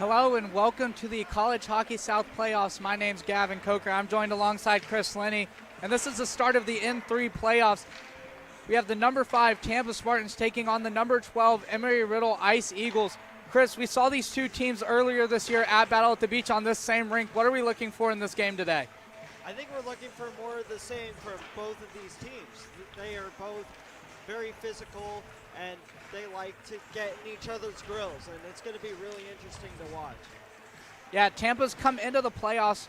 Hello and welcome to the College Hockey South Playoffs. My name's Gavin Coker. I'm joined alongside Chris Linney, and this is the start of the N3 playoffs. We have the number 5 Tampa Spartans taking on the number 12 Embry-Riddle Ice Eagles. Chris, we saw these two teams earlier this year at Battle at the Beach on this same rink. What are we looking for in this game today? I think we're looking for more of the same from both of these teams. They are both very physical, and they like to get in each other's grills, and it's going to be really interesting to watch. Yeah, Tampa's come into the playoffs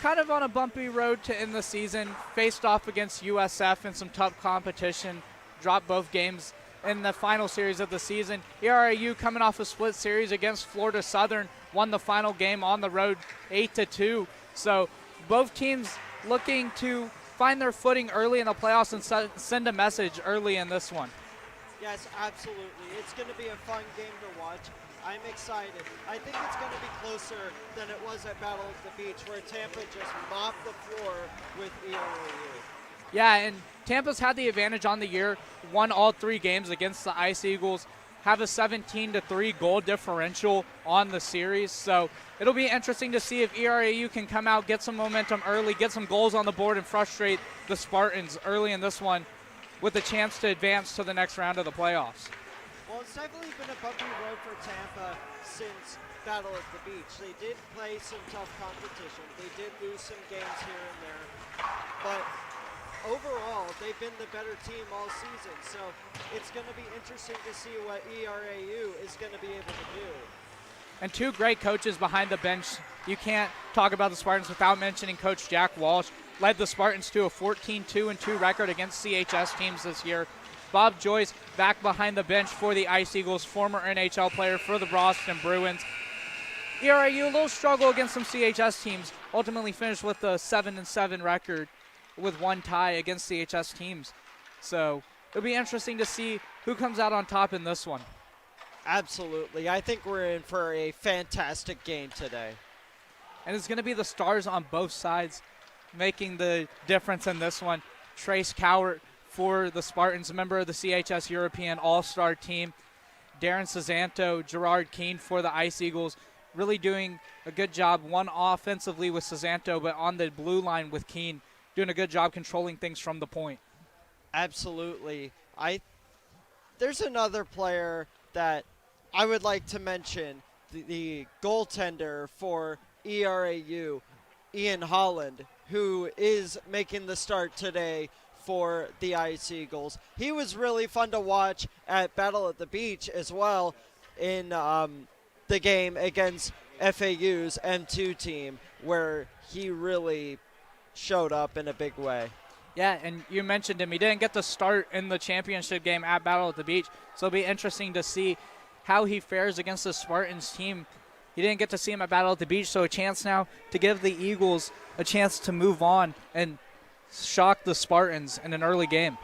kind of on a bumpy road to end the season, faced off against USF in some tough competition, dropped both games in the final series of the season. ERAU coming off a split series against Florida Southern, won the final game on the road 8-2. So both teams looking to find their footing early in the playoffs and send a message early in this one. Yes, absolutely. It's going to be a fun game to watch. I'm excited. I think it's going to be closer than it was at Battle at the Beach, where Tampa just mopped the floor with ERAU. Yeah, and Tampa's had the advantage on the year, won all 3 games against the Ice Eagles, have a 17-3 goal differential on the series. So it'll be interesting to see if ERAU can come out, get some momentum early, get some goals on the board, and frustrate the Spartans early in this one with a chance to advance to the next round of the playoffs. Well, it's definitely been a bumpy road for Tampa since Battle at the Beach. They did play some tough competition. They did lose some games here and there. But overall, they've been the better team all season. So it's going to be interesting to see what ERAU is going to be able to do. And 2 great coaches behind the bench. You can't talk about the Spartans without mentioning Coach Jack Walsh. Led the Spartans to a 14-2-2 record against CHS teams this year. Bob Joyce back behind the bench for the Ice Eagles, former NHL player for the Boston Bruins. ERAU a little struggle against some CHS teams, ultimately finished with a 7-7 record with 1 tie against CHS teams. So it'll be interesting to see who comes out on top in this one. Absolutely. I think we're in for a fantastic game today. And it's going to be the stars on both sides making the difference in this one. Trace Cowart for the Spartans, a member of the CHS European All-Star team. Darren Cesanto, Gerard Keane for the Ice Eagles, really doing a good job, one offensively with Cesanto, but on the blue line with Keane, doing a good job controlling things from the point. Absolutely. There's another player that I would like to mention, the goaltender for ERAU, Ian Holland, who is making the start today for the Ice Eagles. He was really fun to watch at Battle at the Beach as well in the game against FAU's M2 team, where he really showed up in a big way. Yeah, and you mentioned him. He didn't get to start in the championship game at Battle at the Beach, so it'll be interesting to see how he fares against the Spartans team. He didn't get to see him at Battle at the Beach, so a chance now to give the Eagles a chance to move on and shock the Spartans in an early game.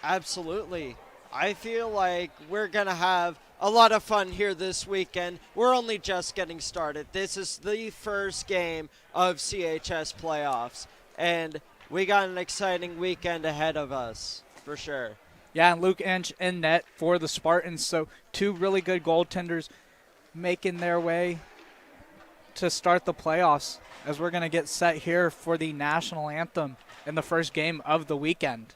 Absolutely. I feel like we're going to have a lot of fun here this weekend. We're only just getting started. This is the first game of CHS playoffs, and we got an exciting weekend ahead of us, for sure. Yeah, and Luke Inch in net for the Spartans, so 2 really good goaltenders making their way to start the playoffs as we're going to get set here for the national anthem in the first game of the weekend.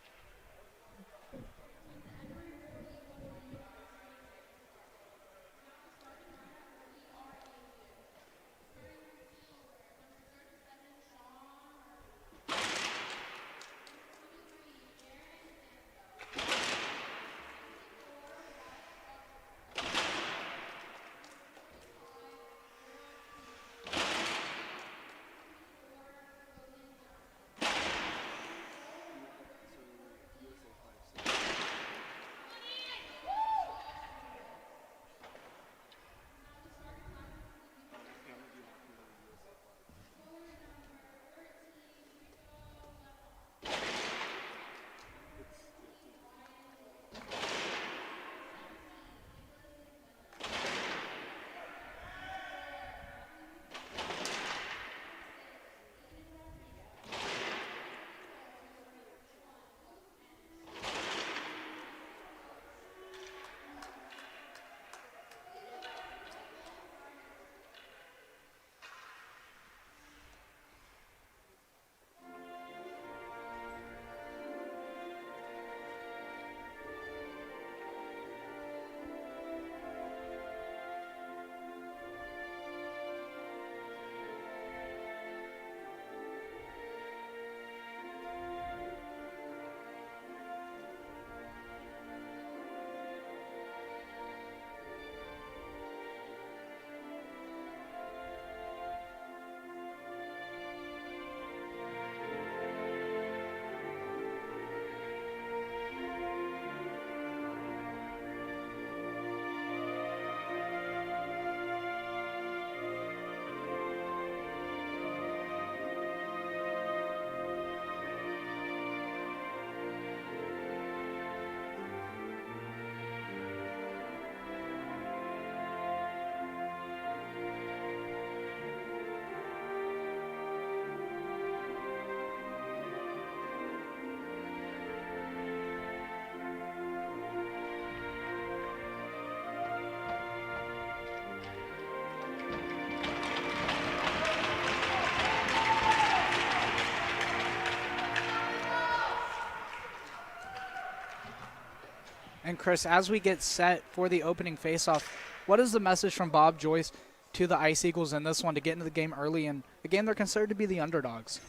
And Chris, as we get set for the opening faceoff, what is the message from Bob Joyce to the Ice Eagles in this one to get into the game early, and a game they're considered to be the underdogs?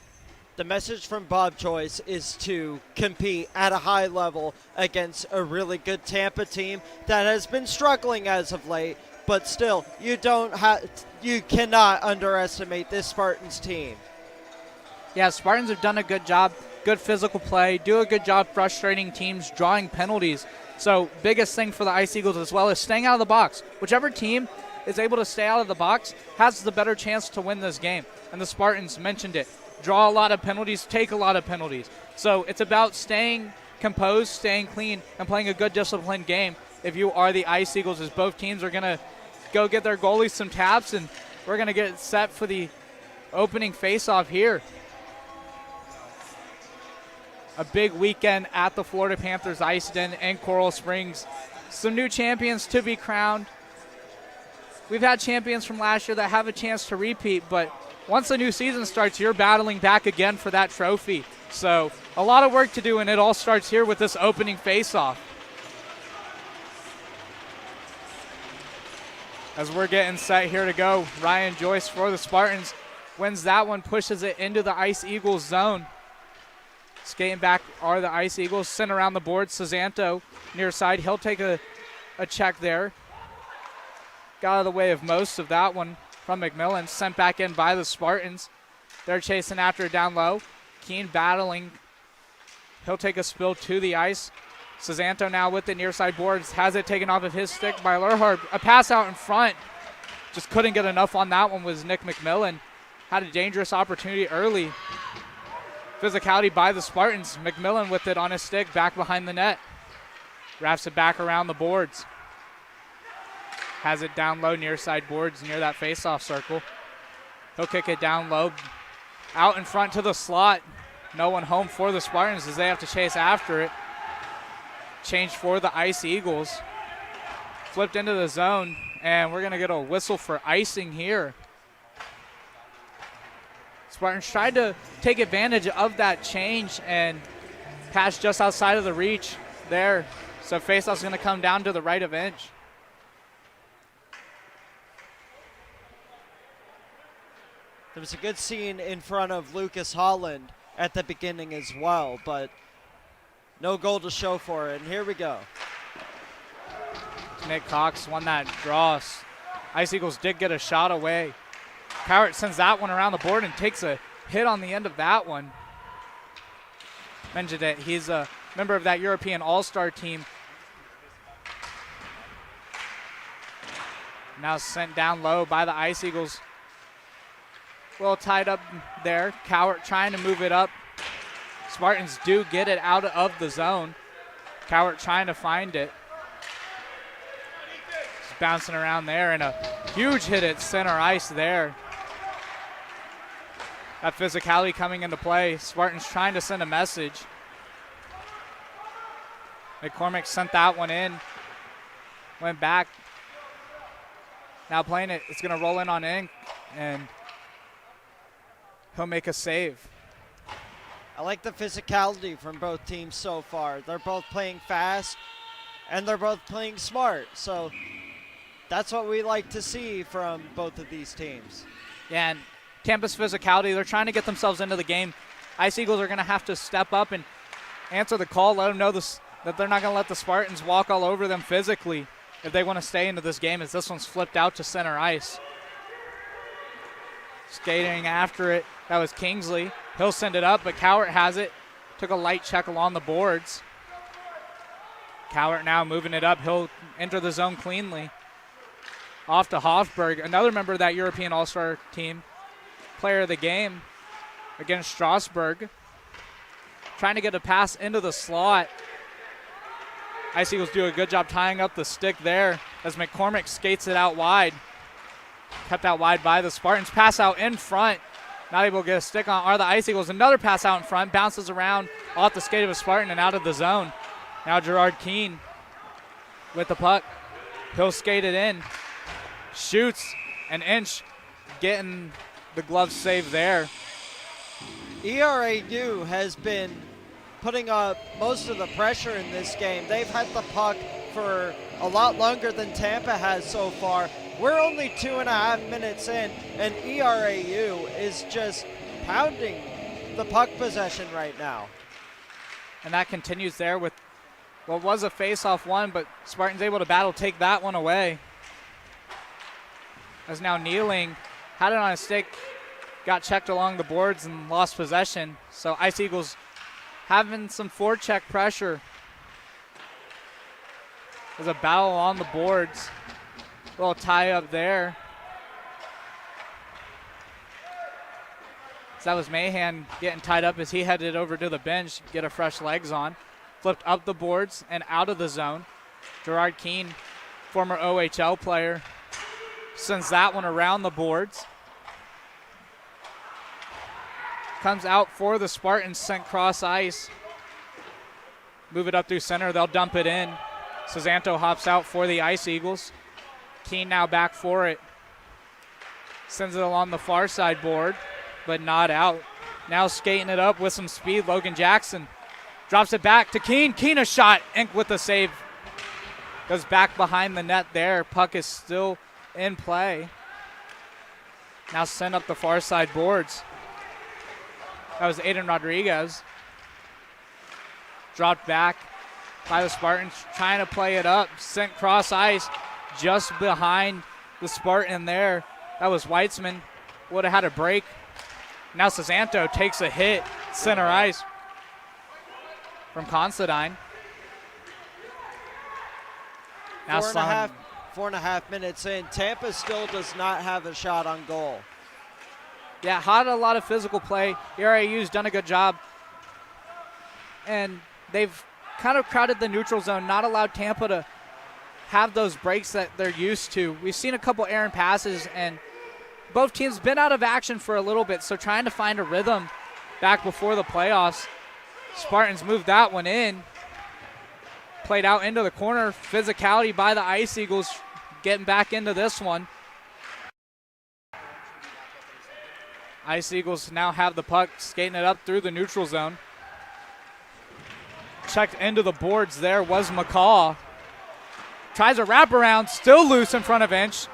The message from Bob Joyce is to compete at a high level against a really good Tampa team that has been struggling as of late, but still, you cannot underestimate this Spartans team. Yeah, Spartans have done a good job, good physical play, do a good job frustrating teams, drawing penalties. So biggest thing for the Ice Eagles as well is staying out of the box. Whichever team is able to stay out of the box has the better chance to win this game. And the Spartans mentioned it. Draw a lot of penalties, take a lot of penalties. So it's about staying composed, staying clean, and playing a good disciplined game if you are the Ice Eagles, as both teams are going to go get their goalies some taps, and we're going to get set for the opening faceoff here. A big weekend at the Florida Panthers IceDen in Coral Springs. Some new champions to be crowned. We've had champions from last year that have a chance to repeat, but once the new season starts, you're battling back again for that trophy. So a lot of work to do, and it all starts here with this opening faceoff. As we're getting set here to go, Ryan Joyce for the Spartans wins that one, pushes it into the Ice Eagles zone. Skating back are the Ice Eagles, sent around the board. Cezanto near side, he'll take a check there. Got out of the way of most of that one from McMillan, sent back in by the Spartans. They're chasing after it down low. Keene battling. He'll take a spill to the ice. Cezanto now with the near side boards, has it taken off of his stick by Lerhard. A pass out in front. Just couldn't get enough on that one was Nick McMillan. Had a dangerous opportunity early. Physicality by the Spartans. McMillan with it on his stick back behind the net. Wraps it back around the boards. Has it down low near side boards near that faceoff circle. He'll kick it down low. Out in front to the slot. No one home for the Spartans as they have to chase after it. Change for the Ice Eagles. Flipped into the zone, and we're going to get a whistle for icing here. Spartans tried to take advantage of that change and pass just outside of the reach there. So faceoff's going to come down to the right of inch. There was a good scene in front of Lucas Holland at the beginning as well, but no goal to show for it. And here we go. Nick Cox won that draw. Ice Eagles did get a shot away. Cowart sends that one around the board and takes a hit on the end of that one. Mentioned it. He's a member of that European All-Star team. Now sent down low by the Ice Eagles. Well tied up there. Cowart trying to move it up. Spartans do get it out of the zone. Cowart trying to find it. Just bouncing around there, and a huge hit at center ice there. That physicality coming into play. Spartans trying to send a message. McCormick sent that one in. Went back. Now playing it. It's going to roll in on Ink, and he'll make a save. I like the physicality from both teams so far. They're both playing fast, and they're both playing smart. So that's what we like to see from both of these teams. Yeah, and Tampa's physicality, they're trying to get themselves into the game. Ice Eagles are going to have to step up and answer the call, let them know that they're not going to let the Spartans walk all over them physically if they want to stay into this game, as this one's flipped out to center ice. Skating after it, that was Kingsley. He'll send it up, but Cowart has it. Took a light check along the boards. Cowart now moving it up. He'll enter the zone cleanly. Off to Hofberg, another member of that European All-Star team. Player of the game against Strasburg. Trying to get a pass into the slot. Ice Eagles do a good job tying up the stick there as McCormick skates it out wide. Kept out wide by the Spartans. Pass out in front. Not able to get a stick on are the Ice Eagles. Another pass out in front. Bounces around off the skate of a Spartan and out of the zone. Now Gerard Keene with the puck. He'll skate it in. Shoots an inch. Getting the glove save there. ERAU has been putting up most of the pressure in this game. They've had the puck for a lot longer than Tampa has so far. We're only 2.5 minutes in, and ERAU is just pounding the puck possession right now. And that continues there with what was a face-off one, but Spartans able to battle take that one away. As now Kneeling had it on a stick, got checked along the boards and lost possession. So Ice Eagles having some forecheck pressure. There's a battle on the boards. A little tie up there. So that was Mahan getting tied up as he headed over to the bench, get a fresh legs on. Flipped up the boards and out of the zone. Gerard Keene, former OHL player, sends that one around the boards. Comes out for the Spartans, sent cross ice. Move it up through center, they'll dump it in. Cezanto hops out for the Ice Eagles. Keene now back for it. Sends it along the far side board, but not out. Now skating it up with some speed, Logan Jackson. Drops it back to Keene. Keene a shot, Ink with the save. Goes back behind the net there. Puck is still in play. Now send up the far side boards. That was Aiden Rodriguez. Dropped back by the Spartans, trying to play it up. Sent cross ice just behind the Spartan there. That was Weitzman. Would have had a break. Now Cezanto takes a hit, center ice from Considine. Now 4.5 minutes in. Tampa still does not have a shot on goal. Yeah, had a lot of physical play. ERAU's done a good job. And they've kind of crowded the neutral zone, not allowed Tampa to have those breaks that they're used to. We've seen a couple errant passes, and both teams been out of action for a little bit, so trying to find a rhythm back before the playoffs. Spartans moved that one in. Played out into the corner. Physicality by the Ice Eagles getting back into this one. Ice Eagles now have the puck, skating it up through the neutral zone. Checked into the boards there was McCaw. Tries a wraparound, still loose in front of Inch.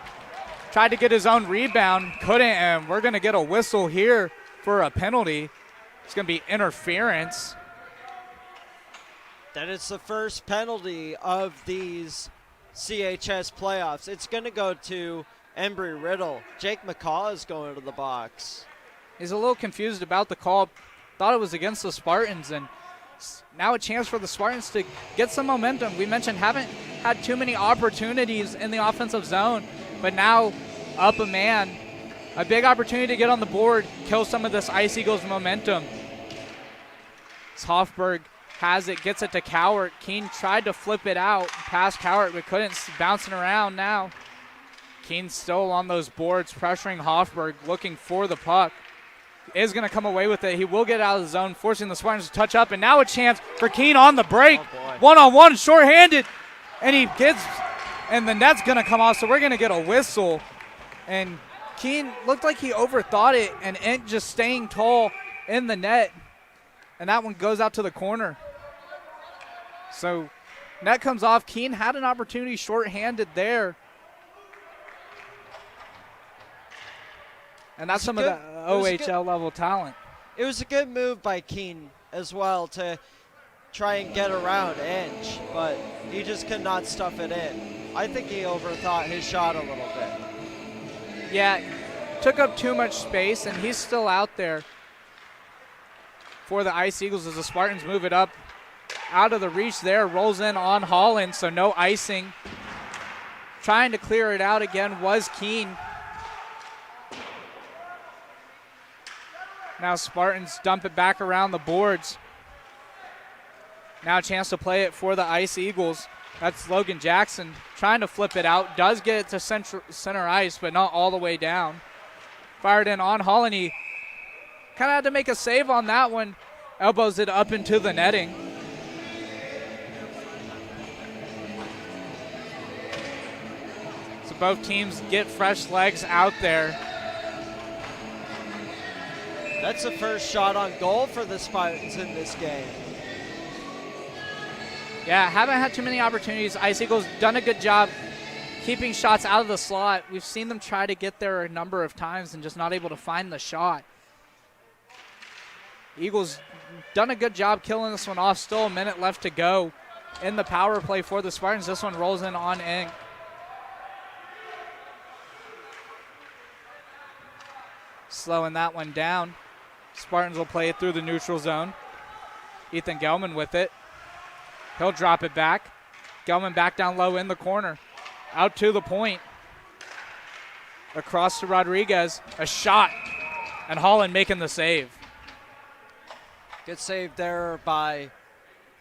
Tried to get his own rebound, couldn't, and we're going to get a whistle here for a penalty. It's going to be interference. That is the first penalty of these CHS playoffs. It's going to go to Embry Riddle. Jake McCaw is going to the box. He's a little confused about the call. Thought it was against the Spartans, and now a chance for the Spartans to get some momentum. We mentioned haven't had too many opportunities in the offensive zone, but now up a man. A big opportunity to get on the board, kill some of this Ice Eagles momentum. As Hoffberg has it, gets it to Cowart. Keene tried to flip it out past Cowart, but couldn't. Bouncing around now. Keene still on those boards, pressuring Hoffberg, looking for the puck. Is going to come away with it. He will get out of the zone, forcing the Spartans to touch up, and now a chance for Keene on the break. One-on-one, shorthanded, and he gets, and the net's going to come off, so we're going to get a whistle. And Keene looked like he overthought it, and Ent just staying tall in the net, and that one goes out to the corner. So net comes off. Keene had an opportunity shorthanded there. And that's some of the OHL level talent. It was a good move by Keene as well to try and get around Inch, but he just could not stuff it in. I think he overthought his shot a little bit. Yeah, took up too much space, and he's still out there for the Ice Eagles as the Spartans move it up out of the reach there. Rolls in on Holland, so no icing. Trying to clear it out again was Keene. Now Spartans dump it back around the boards. Now a chance to play it for the Ice Eagles. That's Logan Jackson trying to flip it out. Does get it to center ice, but not all the way down. Fired in on Holland. He kind of had to make a save on that one. Elbows it up into the netting. So both teams get fresh legs out there. That's the first shot on goal for the Spartans in this game. Yeah, haven't had too many opportunities. Ice Eagles done a good job keeping shots out of the slot. We've seen them try to get there a number of times and just not able to find the shot. Eagles done a good job killing this one off. Still a minute left to go in the power play for the Spartans. This one rolls in on ink. Slowing that one down. Spartans will play it through the neutral zone. Ethan Gelman with it. He'll drop it back. Gelman back down low in the corner. Out to the point. Across to Rodriguez. A shot. And Holland making the save. Good save there by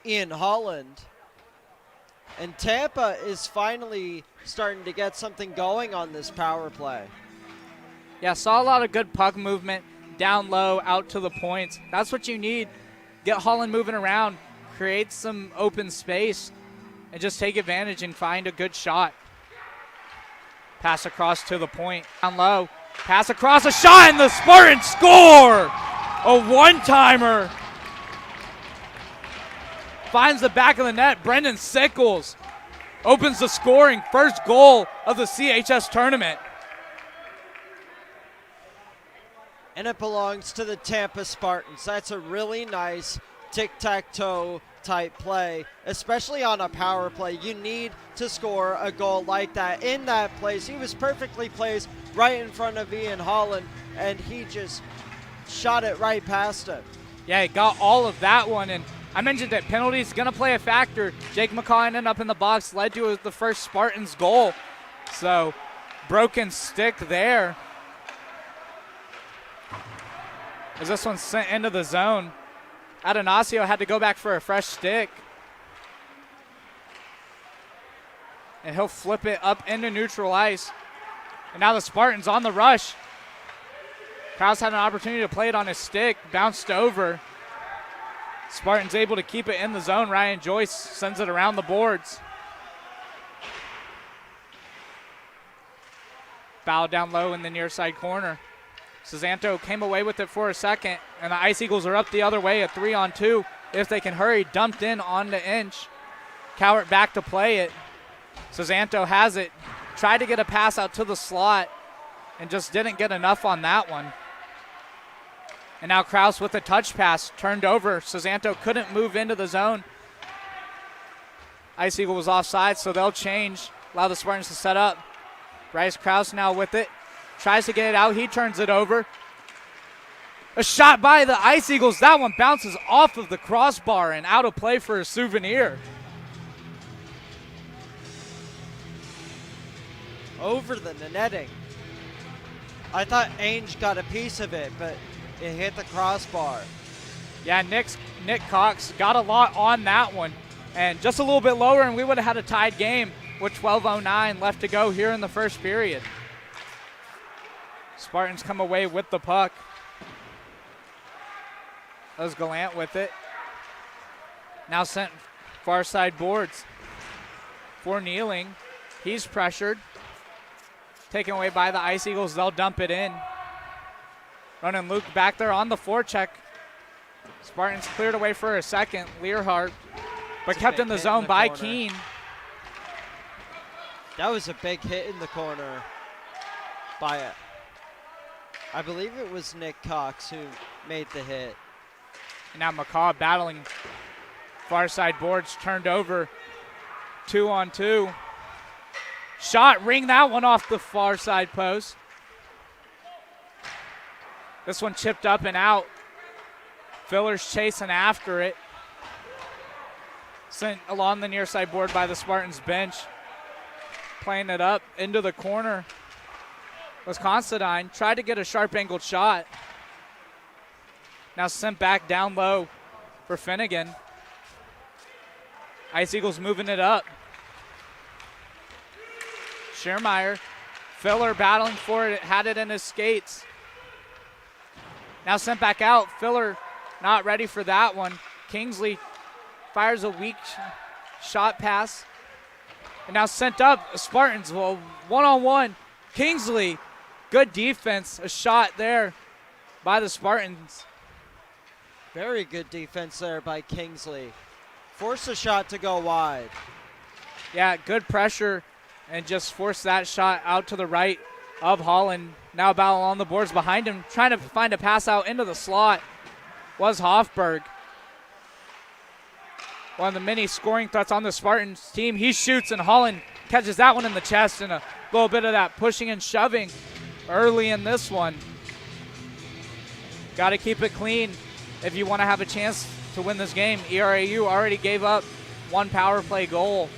Ian Holland. And Tampa is finally starting to get something going on this power play. Yeah, saw a lot of good puck movement down low, out to the points. That's what you need. Get Holland moving around, create some open space, and just take advantage and find a good shot. Pass across to the point, down low. Pass across, a shot, and the Spartans score! A one-timer. Finds the back of the net. Brendan Sickles opens the scoring. First goal of the CHS tournament. And it belongs to the Tampa Spartans. That's a really nice tic-tac-toe type play, especially on a power play. You need to score a goal like that in that place. He was perfectly placed right in front of Ian Holland, and he just shot it right past him. Yeah, he got all of that one, and I mentioned that penalties going to play a factor. Jake McCaw ended up in the box, led to the first Spartans goal. So, broken stick there. As this one's sent into the zone. Adonacio had to go back for a fresh stick. And he'll flip it up into neutral ice. And now the Spartans on the rush. Krause had an opportunity to play it on his stick, bounced over. Spartans able to keep it in the zone. Ryan Joyce sends it around the boards. Foul down low in the near side corner. Cezanto came away with it for a second, and the Ice Eagles are up the other way, a 3-on-2. If they can hurry, dumped in on the inch. Cowart back to play it. Cezanto has it. Tried to get a pass out to the slot and just didn't get enough on that one. And now Krause with a touch pass, turned over. Cezanto couldn't move into the zone. Ice Eagle was offside, so they'll change, allow the Spartans to set up. Bryce Krause now with it. Tries to get it out. He turns it over. A shot by the Ice Eagles. That one bounces off of the crossbar and out of play for a souvenir. Over the netting. I thought Ainge got a piece of it, but it hit the crossbar. Yeah, Nick Cox got a lot on that one. And just a little bit lower, and we would have had a tied game with 12:09 left to go here in the first period. Spartans come away with the puck. That was Gallant with it. Now sent far side boards for Kneeling. He's pressured. Taken away by the Ice Eagles. They'll dump it in. Running Luke back there on the forecheck. Spartans cleared away for a second. Learhart, but kept in the zone by Keene. That was a big hit in the corner by it. I believe it was Nick Cox who made the hit. And now McCaw battling far side boards, turned over 2-on-2. Shot, ring that one off the far side post. This one chipped up and out. Filler's chasing after it. Sent along the near side board by the Spartans bench. Playing it up into the corner was Considine. Tried to get a sharp angled shot. Now sent back down low for Finnegan. Ice Eagles moving it up. Schermeyer, Filler battling for it, had it in his skates. Now sent back out. Filler not ready for that one. Kingsley fires a weak shot pass. And now sent up. Spartans, well, one-on-one. Kingsley, good defense. A shot there by the Spartans. Very good defense there by Kingsley. Force a shot to go wide. Yeah, good pressure and just force that shot out to the right of Holland. Now battle on the boards behind him, trying to find a pass out into the slot was Hofberg. One of the many scoring threats on the Spartans team. He shoots and Holland catches that one in the chest, and a little bit of that pushing and shoving early in this one. Got to keep it clean if you want to have a chance to win this game. ERAU already gave up one power play goal.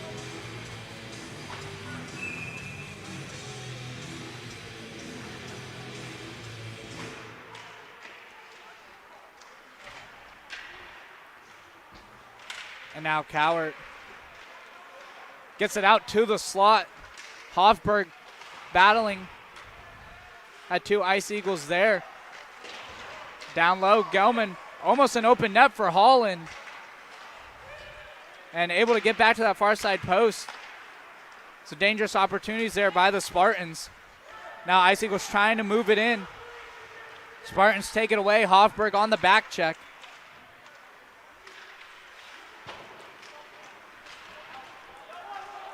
And now Cowart gets it out to the slot. Hofberg battling. Had two Ice Eagles there. Down low, Gelman, almost an open net for Holland. And able to get back to that far side post. So dangerous opportunities there by the Spartans. Now Ice Eagles trying to move it in. Spartans take it away. Hofberg on the back check.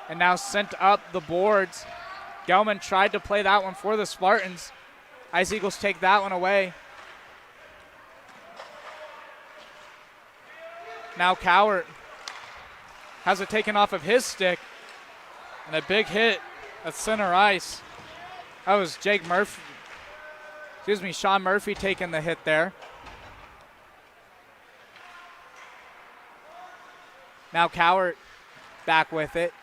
And now sent up the boards. Gelman tried to play that one for the Spartans. Ice Eagles take that one away. Now Cowart has it taken off of his stick. And a big hit at center ice. That was Sean Murphy taking the hit there. Now Cowart back with it.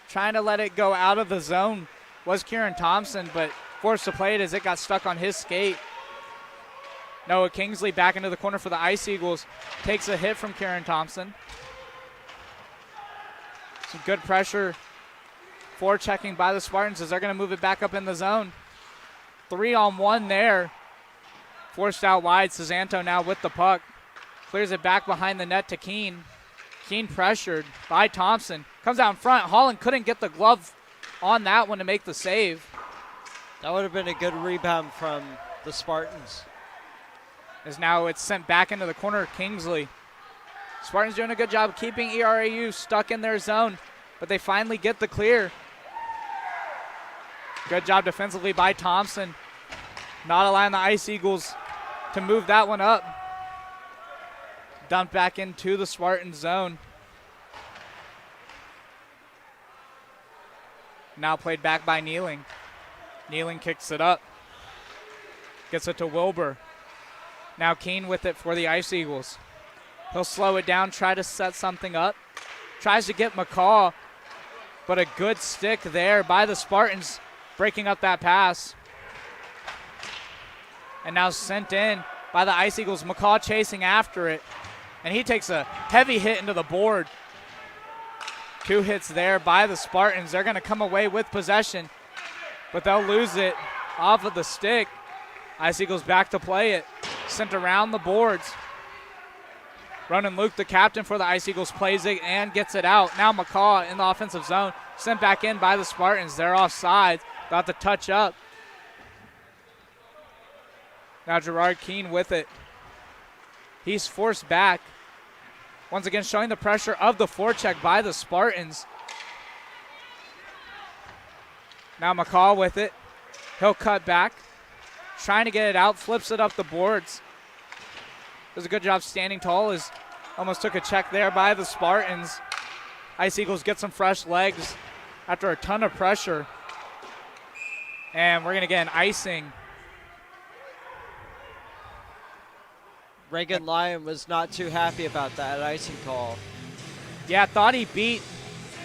Trying to let it go out of the zone was Kieran Thompson, but forced to play it as it got stuck on his skate. Noah Kingsley back into the corner for the Ice Eagles. Takes a hit from Kieran Thompson. Some good pressure forechecking by the Spartans as they're going to move it back up in the zone. 3-on-1 there. Forced out wide. Cesanto now with the puck. Clears it back behind the net to Keene. Keene pressured by Thompson. Comes out in front. Holland couldn't get the glove on that one to make the save. That would have been a good rebound from the Spartans. As now it's sent back into the corner. Kingsley. Spartans doing a good job keeping ERAU stuck in their zone, but they finally get the clear. Good job defensively by Thompson. Not allowing the Ice Eagles to move that one up. Dumped back into the Spartan zone. Now played back by Kneeling. Kneeling kicks it up. Gets it to Wilbur. Now Keene with it for the Ice Eagles. He'll slow it down, try to set something up. Tries to get McCaw, but a good stick there by the Spartans, breaking up that pass. And now sent in by the Ice Eagles. McCaw chasing after it. And he takes a heavy hit into the board. 2 hits there by the Spartans. They're going to come away with possession, but they'll lose it off of the stick. Ice Eagles back to play it. Sent around the boards. Ronan Luke, the captain for the Ice Eagles, plays it and gets it out. Now McCaw in the offensive zone. Sent back in by the Spartans. They're offside. Got the touch up. Now Gerard Keene with it. He's forced back. Once again, showing the pressure of the forecheck by the Spartans. Now McCaw with it. He'll cut back. Trying to get it out. Flips it up the boards. Does a good job standing tall. As almost took a check there by the Spartans. Ice Eagles get some fresh legs after a ton of pressure. And we're going to get an icing. Reagan Lyon was not too happy about that icing call. Yeah, thought he beat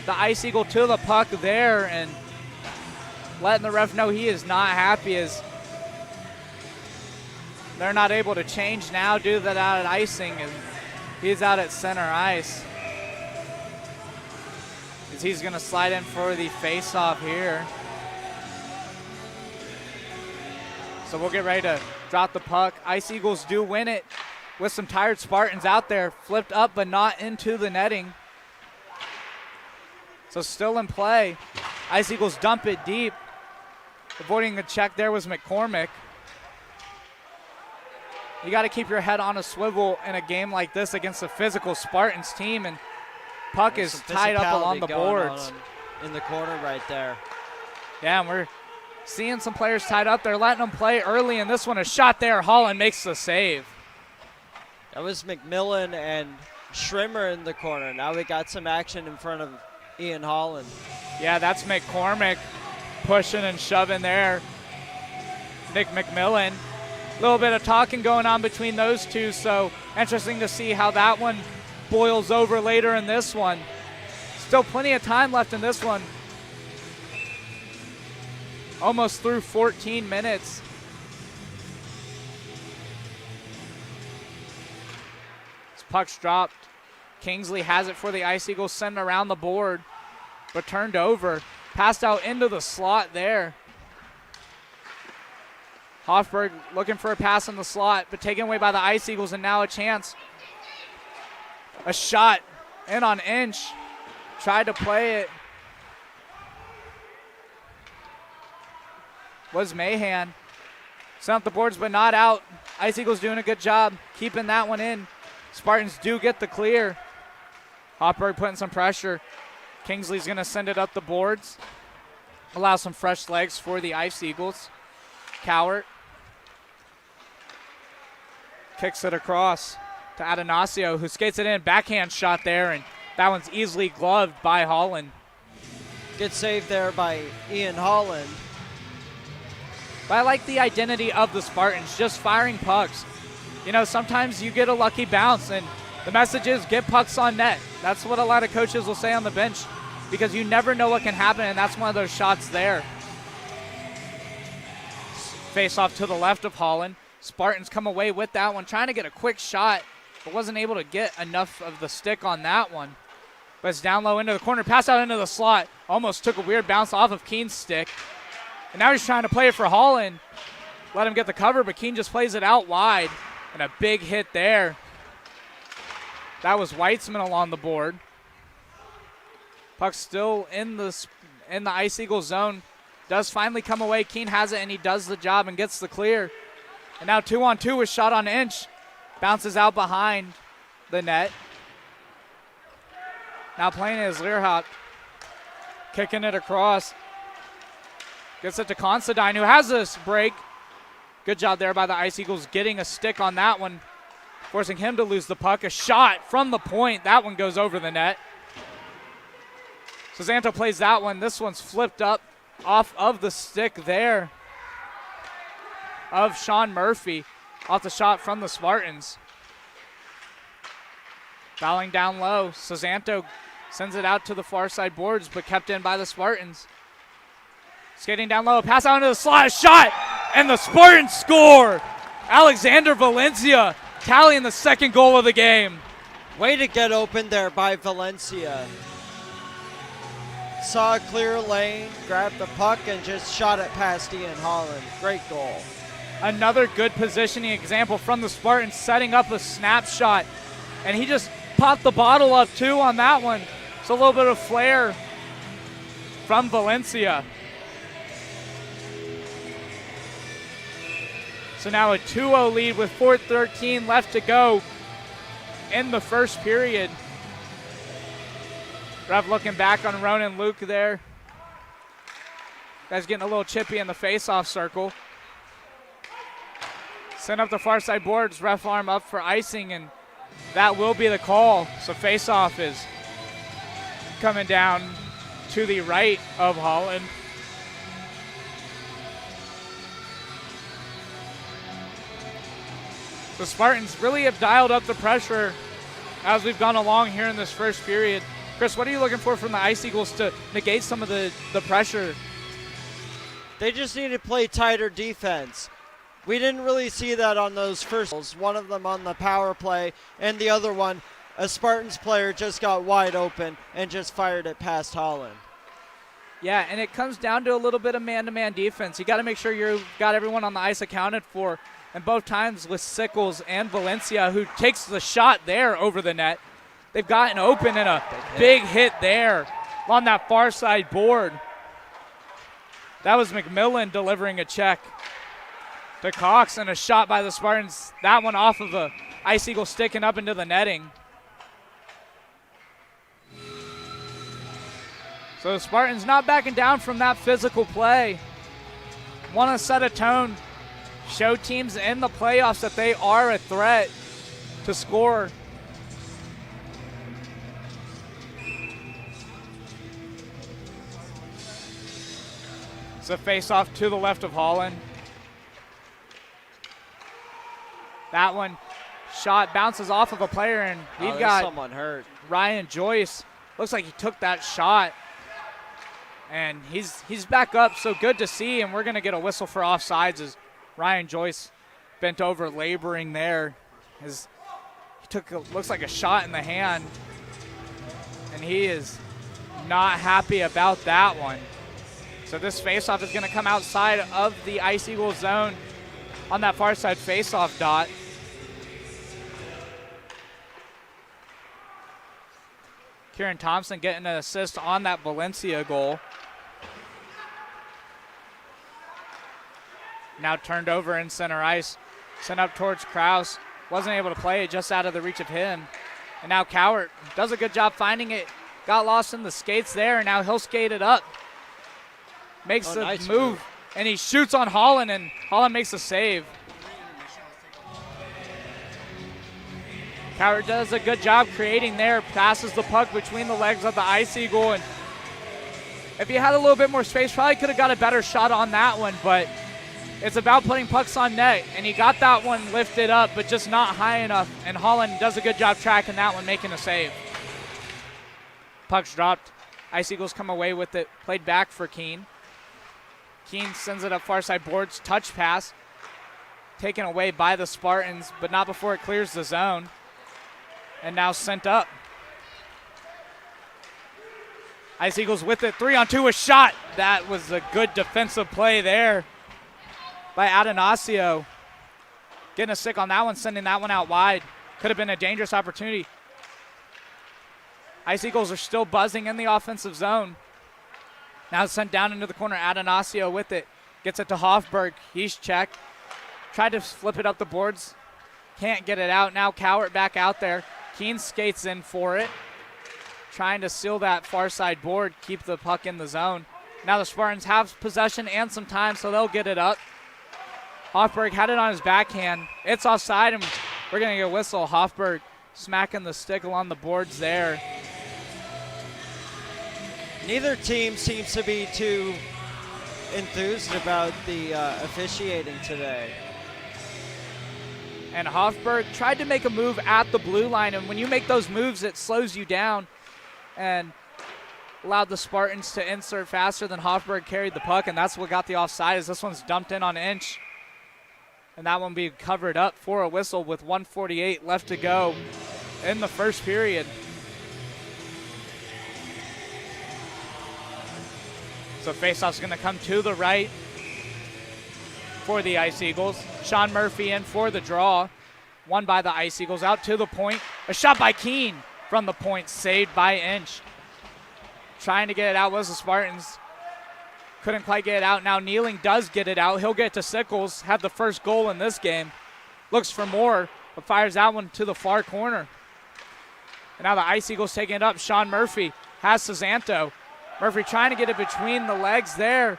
the Ice Eagle to the puck there and letting the ref know he is not happy as they're not able to change now due to that out at icing, and he's out at center ice. As he's going to slide in for the face-off here. So we'll get ready to drop the puck. Ice Eagles do win it with some tired Spartans out there. Flipped up but not into the netting. So still in play. Ice Eagles dump it deep. Avoiding the check there was McCormick. You got to keep your head on a swivel in a game like this against a physical Spartans team, and Puck There's is some tied up along physicality the going boards. on in the corner right there. Yeah, and we're seeing some players tied up. They're letting them play early in this one. A shot there. Holland makes the save. That was McMillan and Schrimmer in the corner. Now we got some action in front of Ian Holland. Yeah, that's McCormick pushing and shoving there. Nick McMillan. A little bit of talking going on between those two, so interesting to see how that one boils over later in this one. Still plenty of time left in this one. Almost through 14 minutes. This puck's dropped. Kingsley has it for the Ice Eagles, sending around the board, but turned over. Passed out into the slot there. Hoffberg looking for a pass in the slot, but taken away by the Ice Eagles, and now a chance. A shot in on Inch. Tried to play it. Was Mahan. Sent up the boards, but not out. Ice Eagles doing a good job keeping that one in. Spartans do get the clear. Hoffberg putting some pressure. Kingsley's going to send it up the boards. Allow some fresh legs for the Ice Eagles. Cowart kicks it across to Atanasio, who skates it in. Backhand shot there, and that one's easily gloved by Holland. Good save there by Ian Holland. But I like the identity of the Spartans, just firing pucks. You know, sometimes you get a lucky bounce, and the message is get pucks on net. That's what a lot of coaches will say on the bench, because you never know what can happen, and that's one of those shots there. Face off to the left of Holland. Spartans come away with that one, trying to get a quick shot, but wasn't able to get enough of the stick on that one. But it's down low into the corner, pass out into the slot. Almost took a weird bounce off of Keen's stick. And now he's trying to play it for Holland. Let him get the cover, but Keen just plays it out wide. And a big hit there. That was Weitzman along the board. Puck still in the Ice Eagle zone. Does finally come away. Keen has it, and he does the job and gets the clear. And now 2-on-2 with shot on Inch. Bounces out behind the net. Now playing it is Learhop. Kicking it across. Gets it to Considine, who has this break. Good job there by the Ice Eagles getting a stick on that one, forcing him to lose the puck. A shot from the point. That one goes over the net. So Zanto plays that one. This one's flipped up off of the stick there of Sean Murphy off the shot from the Spartans. Fouling down low. Santo sends it out to the far side boards, but kept in by the Spartans. Skating down low, pass out into the slot, shot, and the Spartans score. Alexander Valencia tallying the second goal of the game. Way to get open there by Valencia. Saw a clear lane, grabbed the puck, and just shot it past Ian Holland. Great goal. Another good positioning example from the Spartans, setting up a snapshot. And he just popped the bottle up too on that one. So a little bit of flair from Valencia. So now a 2-0 lead with 4:13 left to go in the first period. Rev looking back on Ronan Luke there. Guy's getting a little chippy in the face-off circle. Send up the far side boards, ref arm up for icing, and that will be the call. So face-off is coming down to the right of Holland. The Spartans really have dialed up the pressure as we've gone along here in this first period. Chris, what are you looking for from the Ice Eagles to negate some of the pressure? They just need to play tighter defense. We didn't really see that on those first goals. One of them on the power play, and the other one, a Spartans player just got wide open and just fired it past Holland. Yeah, and it comes down to a little bit of man-to-man defense. You got to make sure you've got everyone on the ice accounted for. And both times with Sickles and Valencia, who takes the shot there over the net. They've gotten open and a big hit there on that far side board. That was McMillan delivering a check to Cox, and a shot by the Spartans. That one off of a Ice Eagle stick and up into the netting. So the Spartans not backing down from that physical play. Want to set a tone, show teams in the playoffs that they are a threat to score. It's a face-off to the left of Holland. That one shot bounces off of a player, and we've got someone hurt. Ryan Joyce. Looks like he took that shot, and he's back up, so good to see, and we're going to get a whistle for offsides as Ryan Joyce bent over laboring there. He took looks like a shot in the hand, and he is not happy about that one. So this faceoff is going to come outside of the Ice Eagles zone on that far side faceoff dot. Kieran Thompson getting an assist on that Valencia goal. Now turned over in center ice. Sent up towards Kraus. Wasn't able to play it, just out of the reach of him. And now Cowart does a good job finding it. Got lost in the skates there, and now he'll skate it up. Makes the nice move, and he shoots on Holland, and Holland makes a save. Cowart does a good job creating there, passes the puck between the legs of the Ice Eagle, and if he had a little bit more space, probably could have got a better shot on that one, but it's about putting pucks on net, and he got that one lifted up, but just not high enough, and Holland does a good job tracking that one, making a save. Puck's dropped. Ice Eagles come away with it, played back for Keene. Keene sends it up far side boards, touch pass, taken away by the Spartans, but not before it clears the zone, and now sent up. Ice Eagles with it, 3-on-2, a shot. That was a good defensive play there by Atanasio. Getting a stick on that one, sending that one out wide. Could have been a dangerous opportunity. Ice Eagles are still buzzing in the offensive zone. Now it's sent down into the corner. Atanasio with it. Gets it to Hofberg. He's checked. Tried to flip it up the boards. Can't get it out. Now Cowart back out there. Keene skates in for it. Trying to seal that far side board. Keep the puck in the zone. Now the Spartans have possession and some time, so they'll get it up. Hofberg had it on his backhand. It's offside, and we're going to get a whistle. Hofberg smacking the stick along the boards there. Neither team seems to be too enthused about the officiating today. And Hofberg tried to make a move at the blue line, and when you make those moves, it slows you down, and allowed the Spartans to insert faster than Hofberg carried the puck, and that's what got the offside, as this one's dumped in on Inch. And that one being covered up for a whistle with 1:48 left to go in the first period. So faceoff's going to come to the right for the Ice Eagles. Sean Murphy in for the draw. Won by the Ice Eagles. Out to the point. A shot by Keene from the point. Saved by Inch. Trying to get it out was the Spartans. Couldn't quite get it out. Now Kneeling does get it out. He'll get to Sickles. Had the first goal in this game. Looks for more, but fires that one to the far corner. And now the Ice Eagles taking it up. Sean Murphy has Cezanto. Murphy trying to get it between the legs there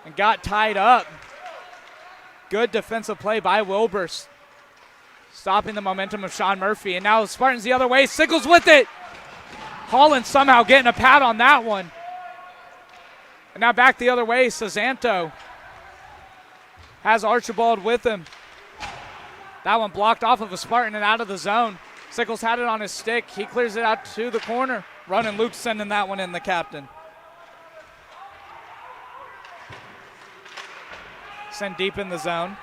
and got tied up. Good defensive play by Wilbers, stopping the momentum of Sean Murphy. And now the Spartans the other way. Sickles with it. Holland somehow getting a pad on that one. And now back the other way. Cezanto has Archibald with him. That one blocked off of a Spartan and out of the zone. Sickles had it on his stick. He clears it out to the corner. Running Luke sending that one in, the captain. Send deep in the zone.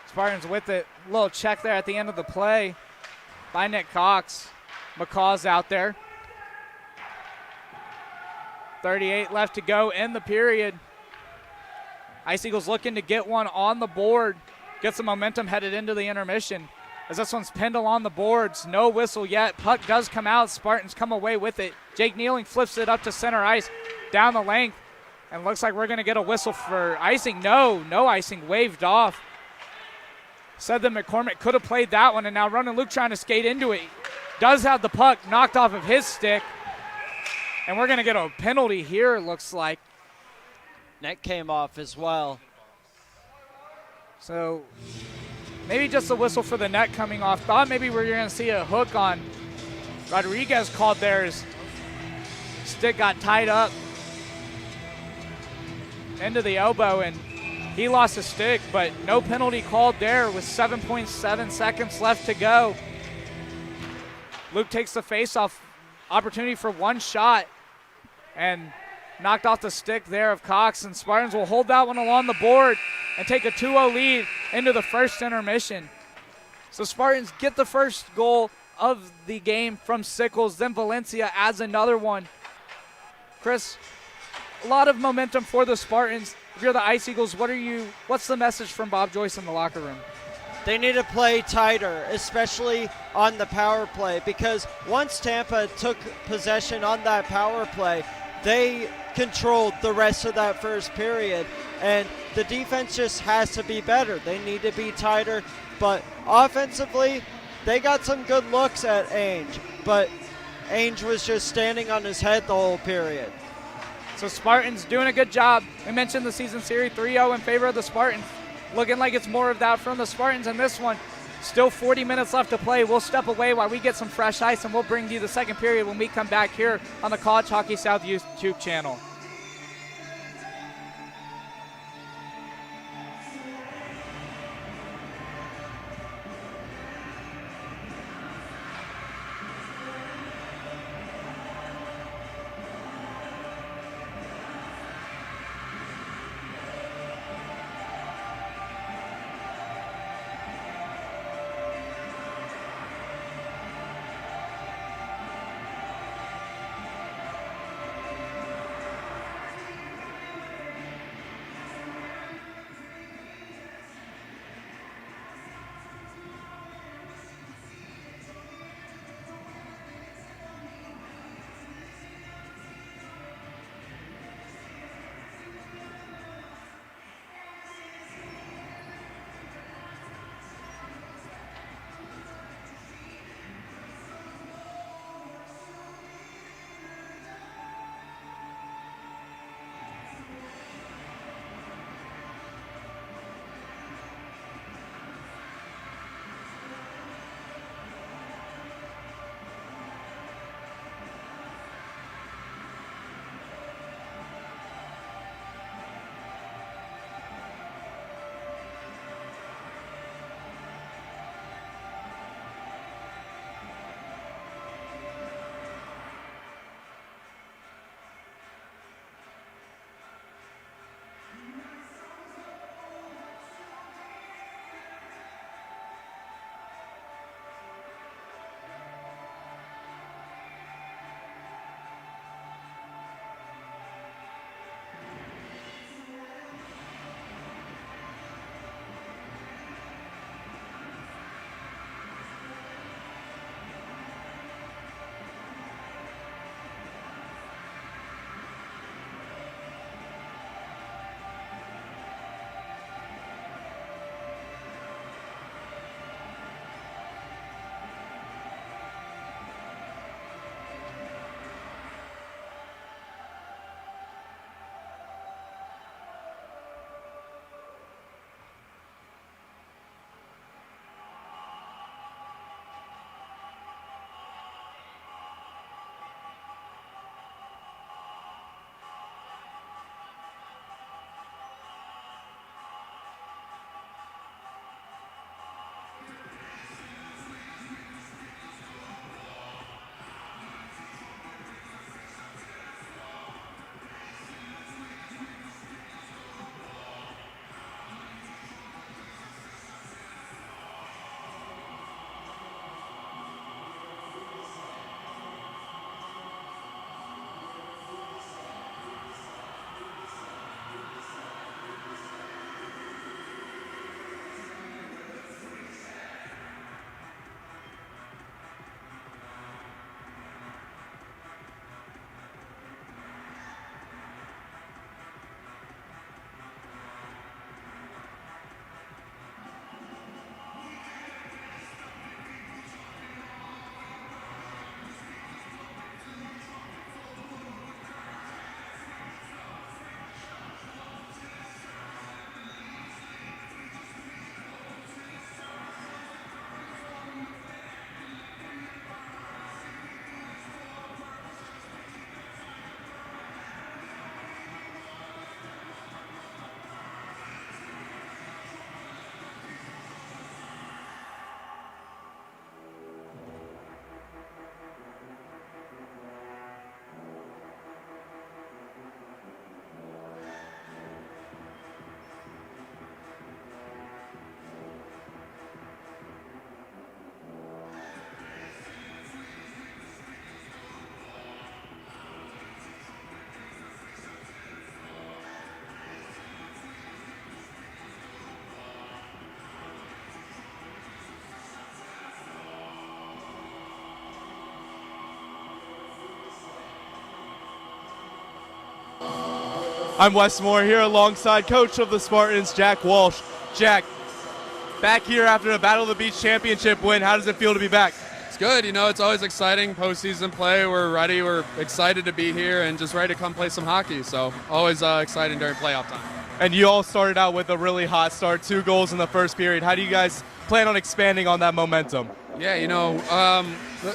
Spartans with it. Little check there at the end of the play by Nick Cox. McCaw's out there. 38 left to go in the period. Ice Eagles looking to get one on the board. Get some momentum headed into the intermission. As this one's pinned along the boards. No whistle yet. Puck does come out. Spartans come away with it. Jake Kneeling flips it up to center ice. Down the length. And looks like we're going to get a whistle for icing. No icing. Waved off. Said that McCormick could have played that one. And now Running Luke trying to skate into it. does have the puck knocked off of his stick. And we're going to get a penalty here, it looks like. Net came off as well. So maybe just a whistle for the net coming off. Thought maybe we were going to see a hook on Rodriguez called there. His stick got tied up into the elbow, and he lost his stick, but no penalty called there with 7.7 seconds left to go. Luke takes the face-off, opportunity for one shot, and knocked off the stick there of Cox, and Spartans will hold that one along the board and take a 2-0 lead into the first intermission. So Spartans get the first goal of the game from Sickles, then Valencia adds another one. Chris, a lot of momentum for the Spartans. If you're the Ice Eagles, what's the message from Bob Joyce in the locker room? They need to play tighter, especially on the power play, because once Tampa took possession on that power play, they controlled the rest of that first period, and the defense just has to be better. They need to be tighter, but offensively, they got some good looks at Ainge, but Ainge was just standing on his head the whole period. So Spartans doing a good job. We mentioned the season series 3-0 in favor of the Spartans. Looking like it's more of that from the Spartans in this one. Still 40 minutes left to play. We'll step away while we get some fresh ice, and we'll bring you the second period when we come back here on the College Hockey South YouTube channel. I'm Wes Moore here alongside coach of the Spartans, Jack Walsh. Jack, back here after a Battle of the Beach championship win, how does it feel to be back? It's good. It's always exciting postseason play. We're ready. We're excited to be here and just ready to come play some hockey. So always exciting during playoff time. And you all started out with a really hot start, 2 goals in the first period. How do you guys plan on expanding on that momentum? Yeah,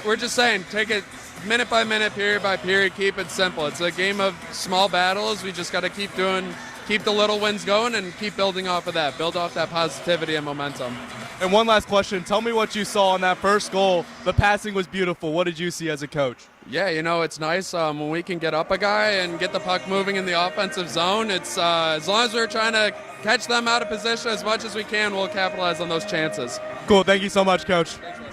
we're just saying, take it minute by minute, period by period, keep it simple. It's a game of small battles. We just got to keep the little wins going and keep building off of that, build off that positivity and momentum. And one last question. Tell me what you saw on that first goal. The passing was beautiful. What did you see as a coach? Yeah, it's nice when we can get up a guy and get the puck moving in the offensive zone. It's as long as we're trying to catch them out of position as much as we can, we'll capitalize on those chances. Cool. Thank you so much, Coach. Thanks, Wes.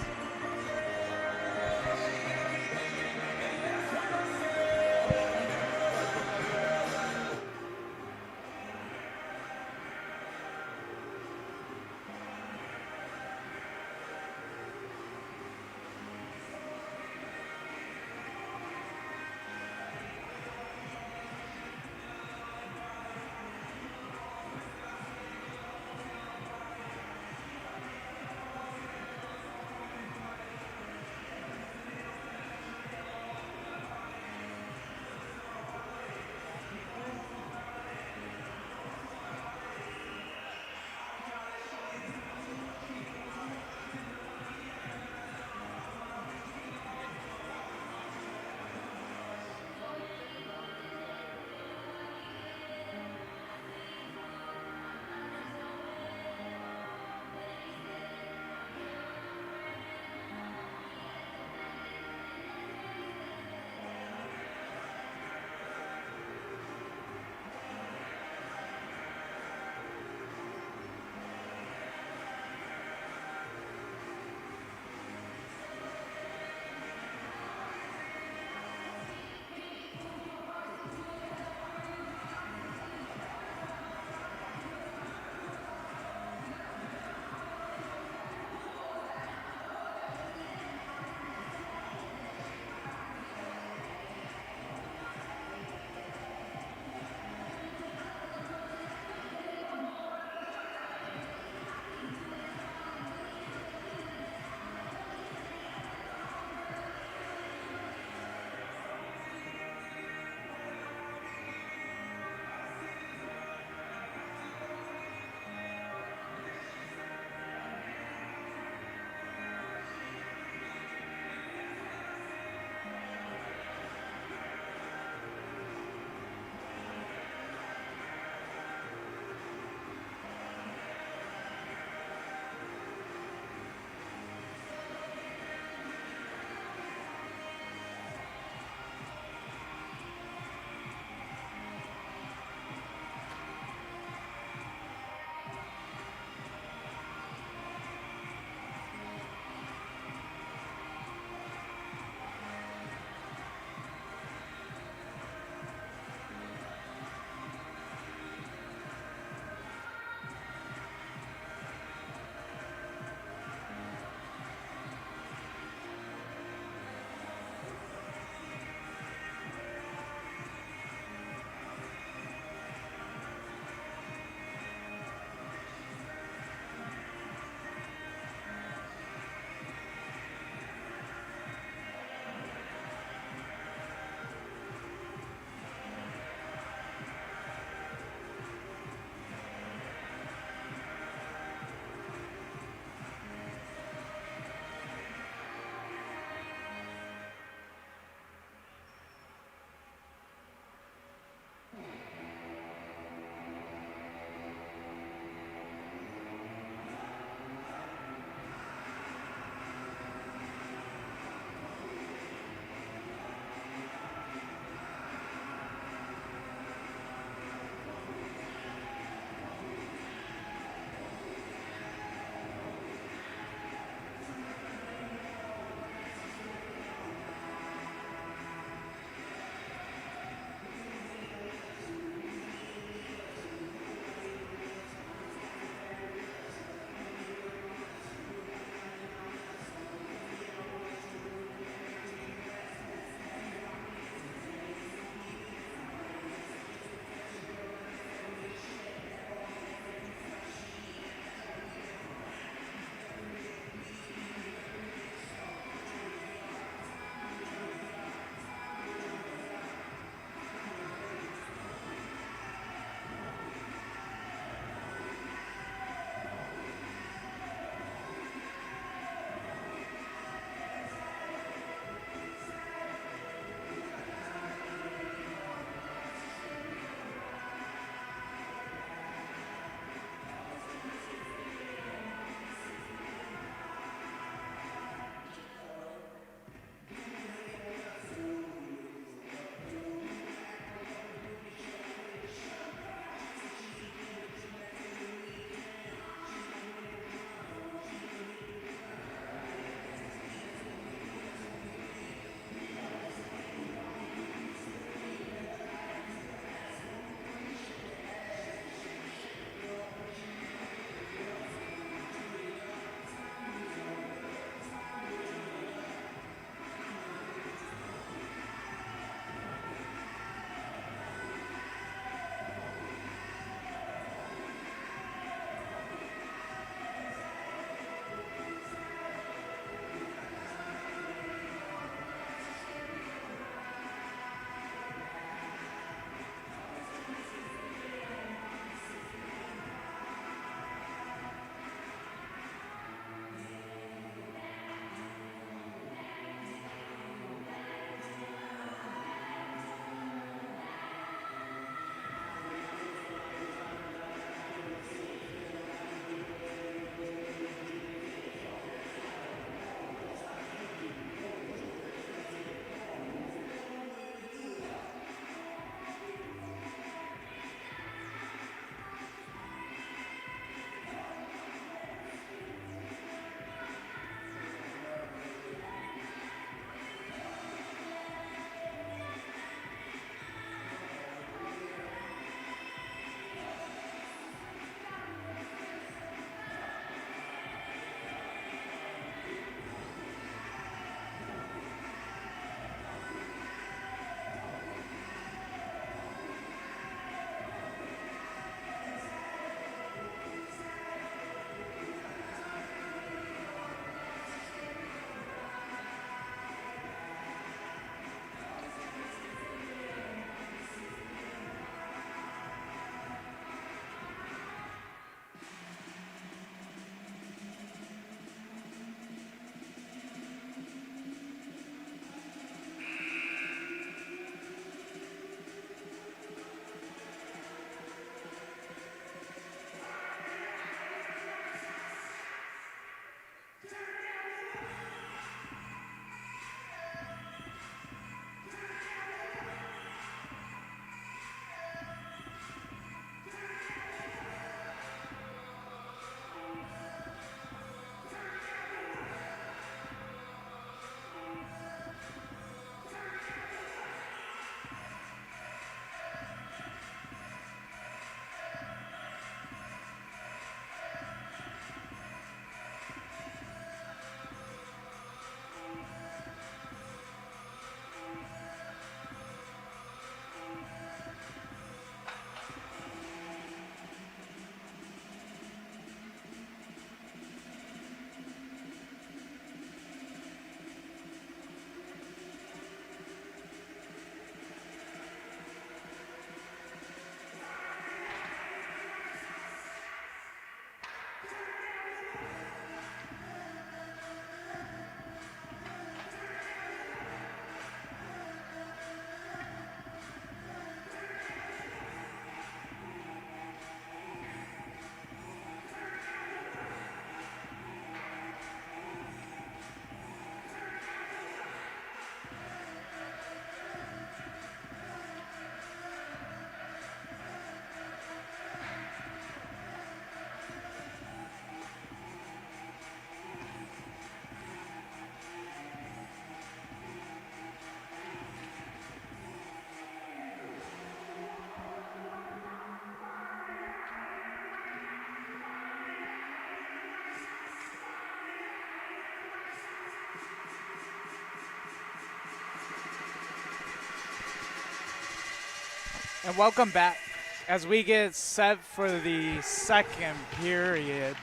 And welcome back as we get set for the second period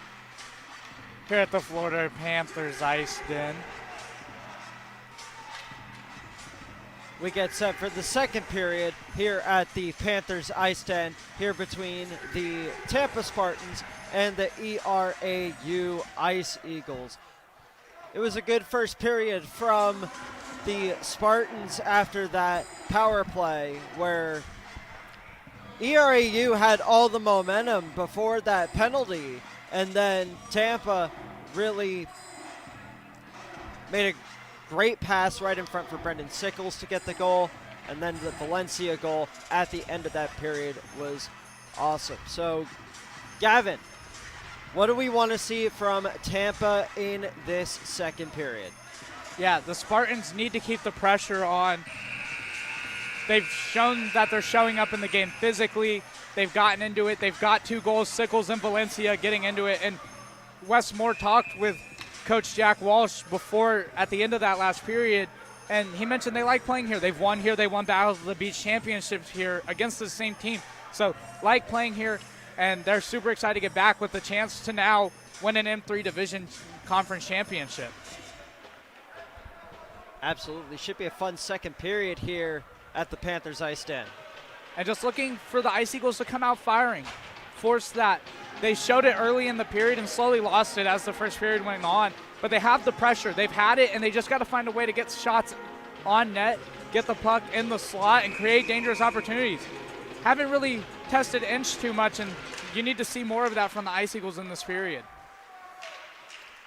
here at the Florida Panthers IceDen. We get set for the second period here at the Panthers IceDen, here between the Tampa Spartans and the ERAU Ice Eagles. It was a good first period from the Spartans after that power play where ERAU had all the momentum before that penalty, and then Tampa really made a great pass right in front for Brendan Sickles to get the goal, and then the Valencia goal at the end of that period was awesome. So, Gavin, what do we want to see from Tampa in this second period? Yeah, the Spartans need to keep the pressure on. They've shown that they're showing up in the game physically. They've gotten into it. They've got 2 goals, Sickles and Valencia getting into it. And Wes Moore talked with Coach Jack Walsh before at the end of that last period, and he mentioned they like playing here. They've won here. They won Battle of the Beach championships here against the same team. So like playing here, and they're super excited to get back with the chance to now win an M3 Division Conference championship. Absolutely. Should be a fun second period here at the Panthers IceDen. And just looking for the Ice Eagles to come out firing, force that. They showed it early in the period and slowly lost it as the first period went on. But they have the pressure. They've had it, and they just got to find a way to get shots on net, get the puck in the slot, and create dangerous opportunities. Haven't really tested inch too much, and you need to see more of that from the Ice Eagles in this period.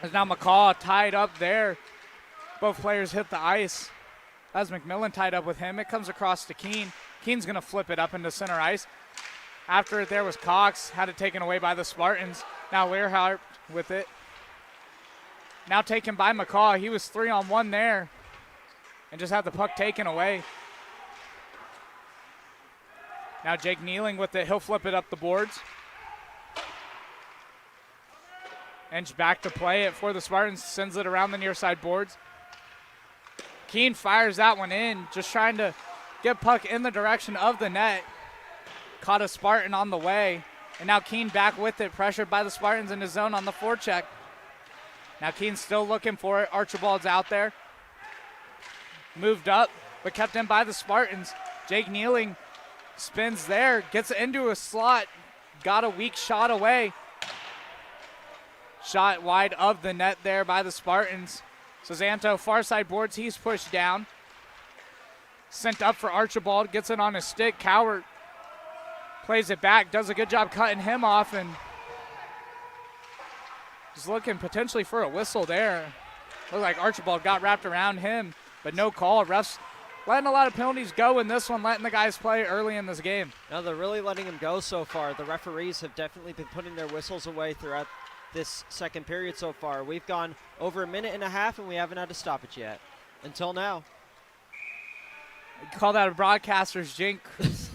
As now McCaw tied up there. Both players hit the ice. As McMillan tied up with him, it comes across to Keene. Keene's going to flip it up into center ice. After it there was Cox, had it taken away by the Spartans. Now Learhart with it. Now taken by McCaw. He was 3-on-1 there and just had the puck taken away. Now Jake Nealing with it. He'll flip it up the boards. Inch back to play it for the Spartans. Sends it around the near side boards. Keene fires that one in, just trying to get puck in the direction of the net. Caught a Spartan on the way. And now Keene back with it, pressured by the Spartans in his zone on the forecheck. Now Keene's still looking for it. Archibald's out there. Moved up, but kept in by the Spartans. Jake Nealing spins there, gets into a slot. Got a weak shot away. Shot wide of the net there by the Spartans. So Zanto, far side boards, he's pushed down. Sent up for Archibald, gets it on his stick. Cowart plays it back, does a good job cutting him off, and just looking potentially for a whistle there. Looked like Archibald got wrapped around him, but no call. Refs letting a lot of penalties go in this one, letting the guys play early in this game. No, they're really letting them go so far. The referees have definitely been putting their whistles away throughout this second period so far. We've gone over a minute and a half, and we haven't had to stop it yet. Until now. Call that a broadcaster's jinx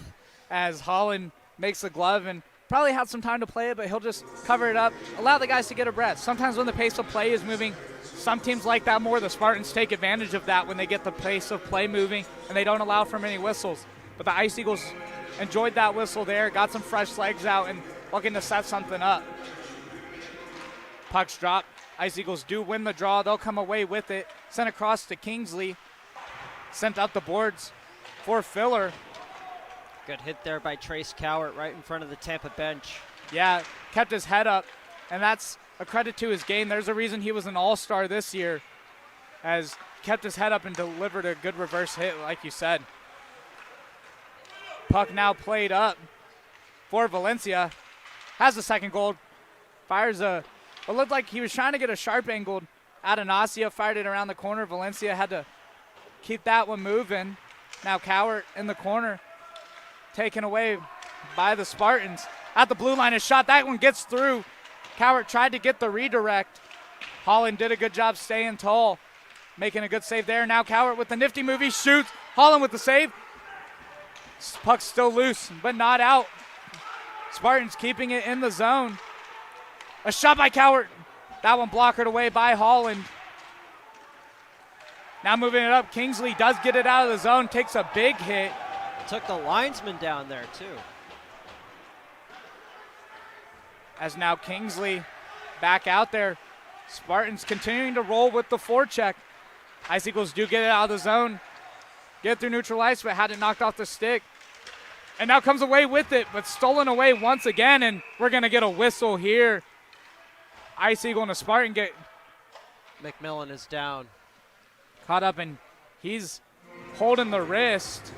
as Holland makes the glove and probably had some time to play it, but he'll just cover it up, allow the guys to get a breath. Sometimes when the pace of play is moving, some teams like that more. The Spartans take advantage of that when they get the pace of play moving, and they don't allow for many whistles. But the Ice Eagles enjoyed that whistle there, got some fresh legs out, and looking to set something up. Pucks drop. Ice Eagles do win the draw. They'll come away with it. Sent across to Kingsley. Sent up the boards for Filler. Good hit there by Trace Cowart right in front of the Tampa bench. Yeah, kept his head up, and that's a credit to his game. There's a reason he was an all-star this year, as kept his head up and delivered a good reverse hit, like you said. Puck now played up for Valencia. Has the second goal. Fires a, it looked like he was trying to get a sharp angled. Adanasia fired it around the corner. Valencia had to keep that one moving. Now Cowart in the corner, taken away by the Spartans. At the blue line, a shot. That one gets through. Cowart tried to get the redirect. Holland did a good job staying tall, making a good save there. Now Cowart with the nifty move. He shoots. Holland with the save. Puck's still loose, but not out. Spartans keeping it in the zone. A shot by Cowart. That one blockered away by Holland. Now moving it up, Kingsley does get it out of the zone, takes a big hit. Took the linesman down there, too. As now Kingsley back out there. Spartans continuing to roll with the forecheck. Ice Eagles do get it out of the zone. Get through neutral ice, but had it knocked off the stick. And now comes away with it, but stolen away once again, and we're going to get a whistle here. Ice Eagle and a Spartan get McMillan is down. caught up, and he's holding the wrist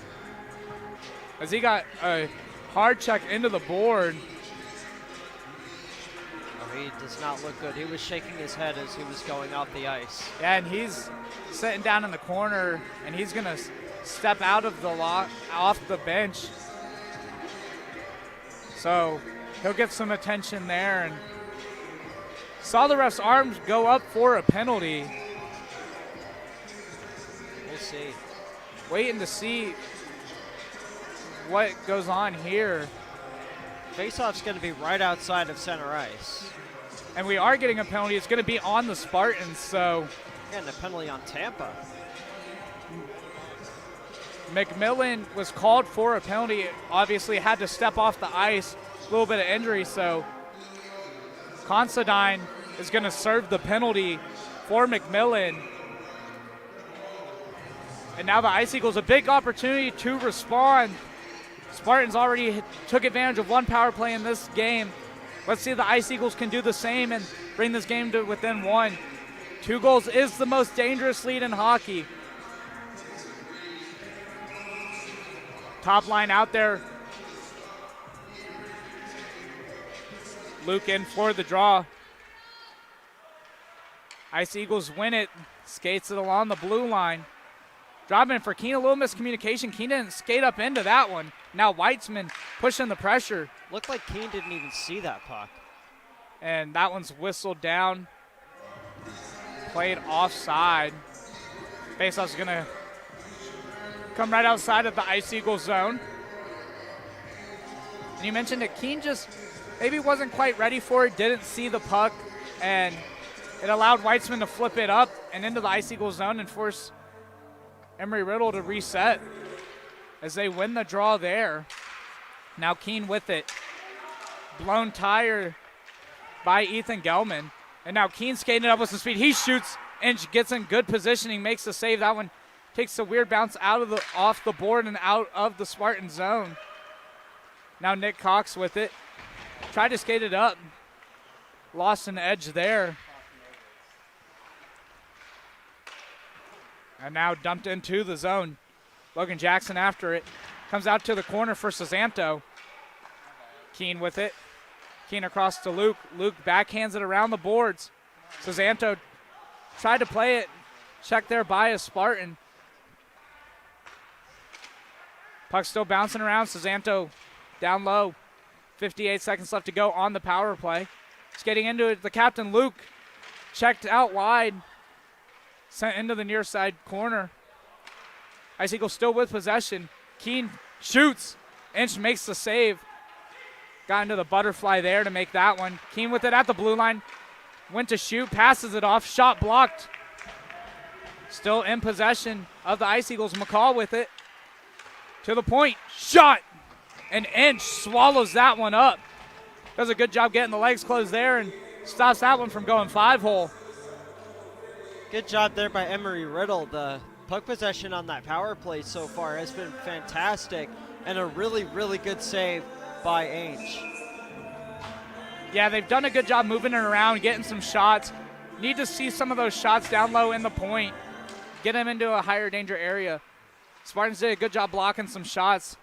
as he got a hard check into the board. Oh, he does not look good. He was shaking his head as he was going off the ice. Yeah, and he's sitting down in the corner, and he's going to step out of the off the bench. So he'll get some attention there, and saw the ref's arms go up for a penalty. We'll see. Waiting to see what goes on here. Faceoff's going to be right outside of center ice. And we are getting a penalty. It's going to be on the Spartans, so Getting a penalty on Tampa. McMillan was called for a penalty. Obviously had to step off the ice, a little bit of injury, so Considine is going to serve the penalty for McMillan. And now the Ice Eagles, a big opportunity to respond. Spartans already took advantage of one power play in this game. Let's see if the Ice Eagles can do the same and bring this game to within one. 2 goals is the most dangerous lead in hockey. Top line out there. Luke in for the draw. Ice Eagles win it. Skates it along the blue line. Dropping for Keene, a little miscommunication. Keene didn't skate up into that one. Now Weitzman pushing the pressure. Looked like Keene didn't even see that puck. And that one's whistled down. Played offside. Faceoff's going to come right outside of the Ice Eagle zone. And you mentioned that Keene just maybe wasn't quite ready for it, didn't see the puck, and it allowed Weitzman to flip it up and into the Ice Eagle zone and force Embry-Riddle to reset as they win the draw there. Now Keene with it. Blown tire by Ethan Gelman. And now Keene skating it up with some speed. He shoots and gets in good positioning, makes the save. That one takes a weird bounce off the board and out of the Spartan zone. Now Nick Cox with it. Tried to skate it up. Lost an edge there. And now dumped into the zone. Logan Jackson after it. Comes out to the corner for Cesanto. Keene with it. Keene across to Luke. Luke backhands it around the boards. Cesanto tried to play it. Checked there by a Spartan. Puck still bouncing around. Cesanto down low. 58 seconds left to go on the power play. Skating into it, the captain Luke checked out wide. Sent into the near side corner. Ice Eagles still with possession. Keene shoots. Inch makes the save. Got into the butterfly there to make that one. Keene with it at the blue line. Went to shoot, passes it off. Shot blocked. Still in possession of the Ice Eagles. McCall with it. To the point. Shot. And Inch swallows that one up. Does a good job getting the legs closed there and stops that one from going 5-hole. Good job there by Embry-Riddle. The puck possession on that power play so far has been fantastic, and a really, really good save by Ainge. Yeah, they've done a good job moving it around, getting some shots. Need to see some of those shots down low in the point. Get them into a higher danger area. Spartans did a good job blocking some shots.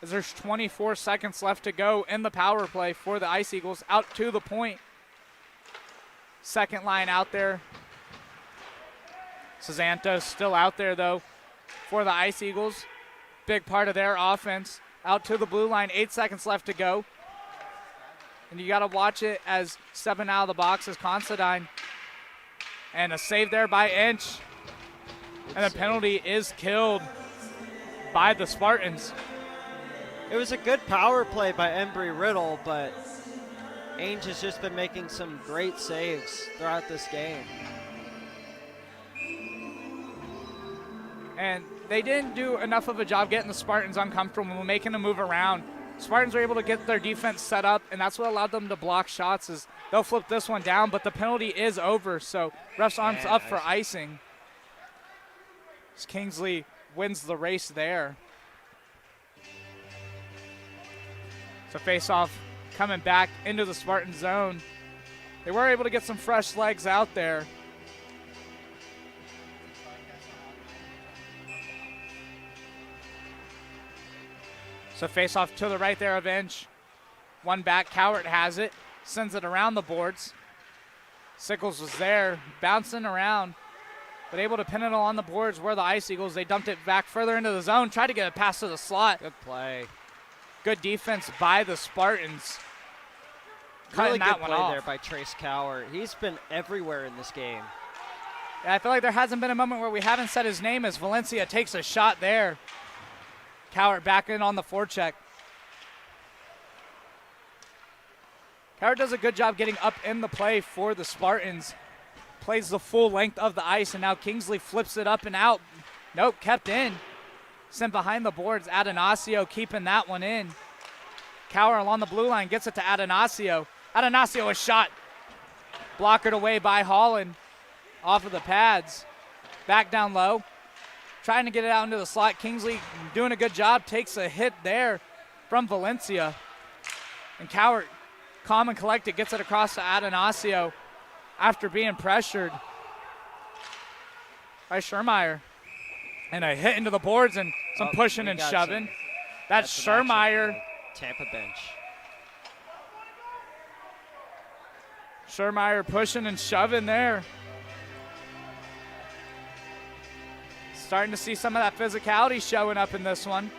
As there's 24 seconds left to go in the power play for the Ice Eagles. Out to the point. Second line out there. Cesanto still out there, though, for the Ice Eagles. Big part of their offense. Out to the blue line, 8 seconds left to go. And you got to watch it as stepping out of the box is Considine. And a save there by Inch. And the penalty is killed by the Spartans. It was a good power play by Embry-Riddle, but Ainge has just been making some great saves throughout this game. And they didn't do enough of a job getting the Spartans uncomfortable and making them move around. Spartans were able to get their defense set up, and that's what allowed them to block shots. Is they'll flip this one down, but the penalty is over, so ref's arms up for icing. As Kingsley wins the race there. So face-off coming back into the Spartan zone. They were able to get some fresh legs out there. So face-off to the right there of Inch. One back, Cowart has it, sends it around the boards. Sickles was there, bouncing around, but able to pin it on the boards where the Ice Eagles, they dumped it back further into the zone, tried to get a pass to the slot. Good play. Good defense by the Spartans. Really Cutting that good one play off. there by Trace Cowart. He's been everywhere in this game. Yeah, I feel like there hasn't been a moment where we haven't said his name as Valencia takes a shot there. Cowart back in on the forecheck. Cowart does a good job getting up in the play for the Spartans. Plays the full length of the ice, and now Kingsley flips it up and out. Nope, kept in. Sent behind the boards. Atanasio keeping that one in. Cowart along the blue line gets it to Atanasio. Atanasio a shot. Blockered away by Holland. Off of the pads. Back down low. Trying to get it out into the slot. Kingsley doing a good job. Takes a hit there from Valencia. And Cowart, calm and collected, gets it across to Atanasio after being pressured by Schermeyer. And a hit into the boards and some pushing and shoving. That's Schermeyer. Tampa bench. Schermeyer pushing and shoving there. Starting to see some of that physicality showing up in this one.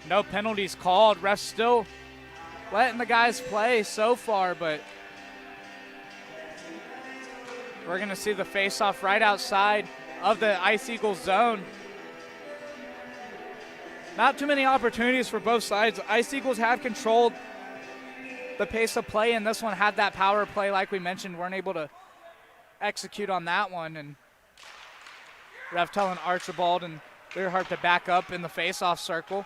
No penalties called. Refs still letting the guys play so far, but we're going to see the face-off right outside of the Ice Eagles zone. Not too many opportunities for both sides. Ice Eagles have controlled the pace of play, and this one had that power play like we mentioned. Weren't able to execute on that one, and ref telling Archibald and Learhart to back up in the face-off circle.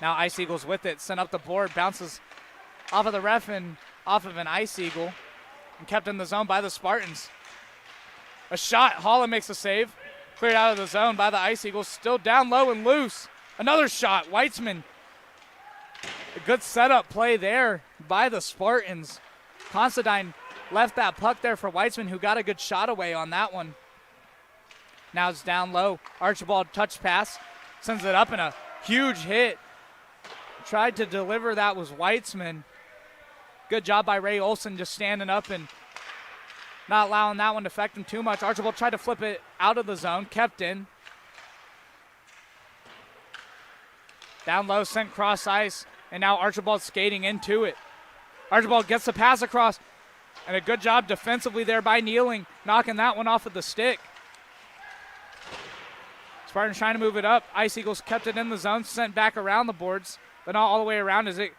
Now Ice Eagles with it, sent up the board, bounces off of the ref and off of an Ice Eagle, and kept in the zone by the Spartans. A shot, Holland makes a save. Cleared out of the zone by the Ice Eagles, still down low and loose. Another shot, Weitzman. A good setup play there by the Spartans. Considine left that puck there for Weitzman, who got a good shot away on that one. Now it's down low. Archibald touch pass, sends it up, and a huge hit. Tried to deliver that was Weitzman. Good job by Ray Olson just standing up and not allowing that one to affect him too much. Archibald tried to flip it out of the zone, kept in. Down low, sent cross ice, and now Archibald skating into it. Archibald gets the pass across, and a good job defensively there by Kneeling, knocking that one off of the stick. Spartans trying to move it up. Ice Eagles kept it in the zone, sent back around the boards, but not all the way around as it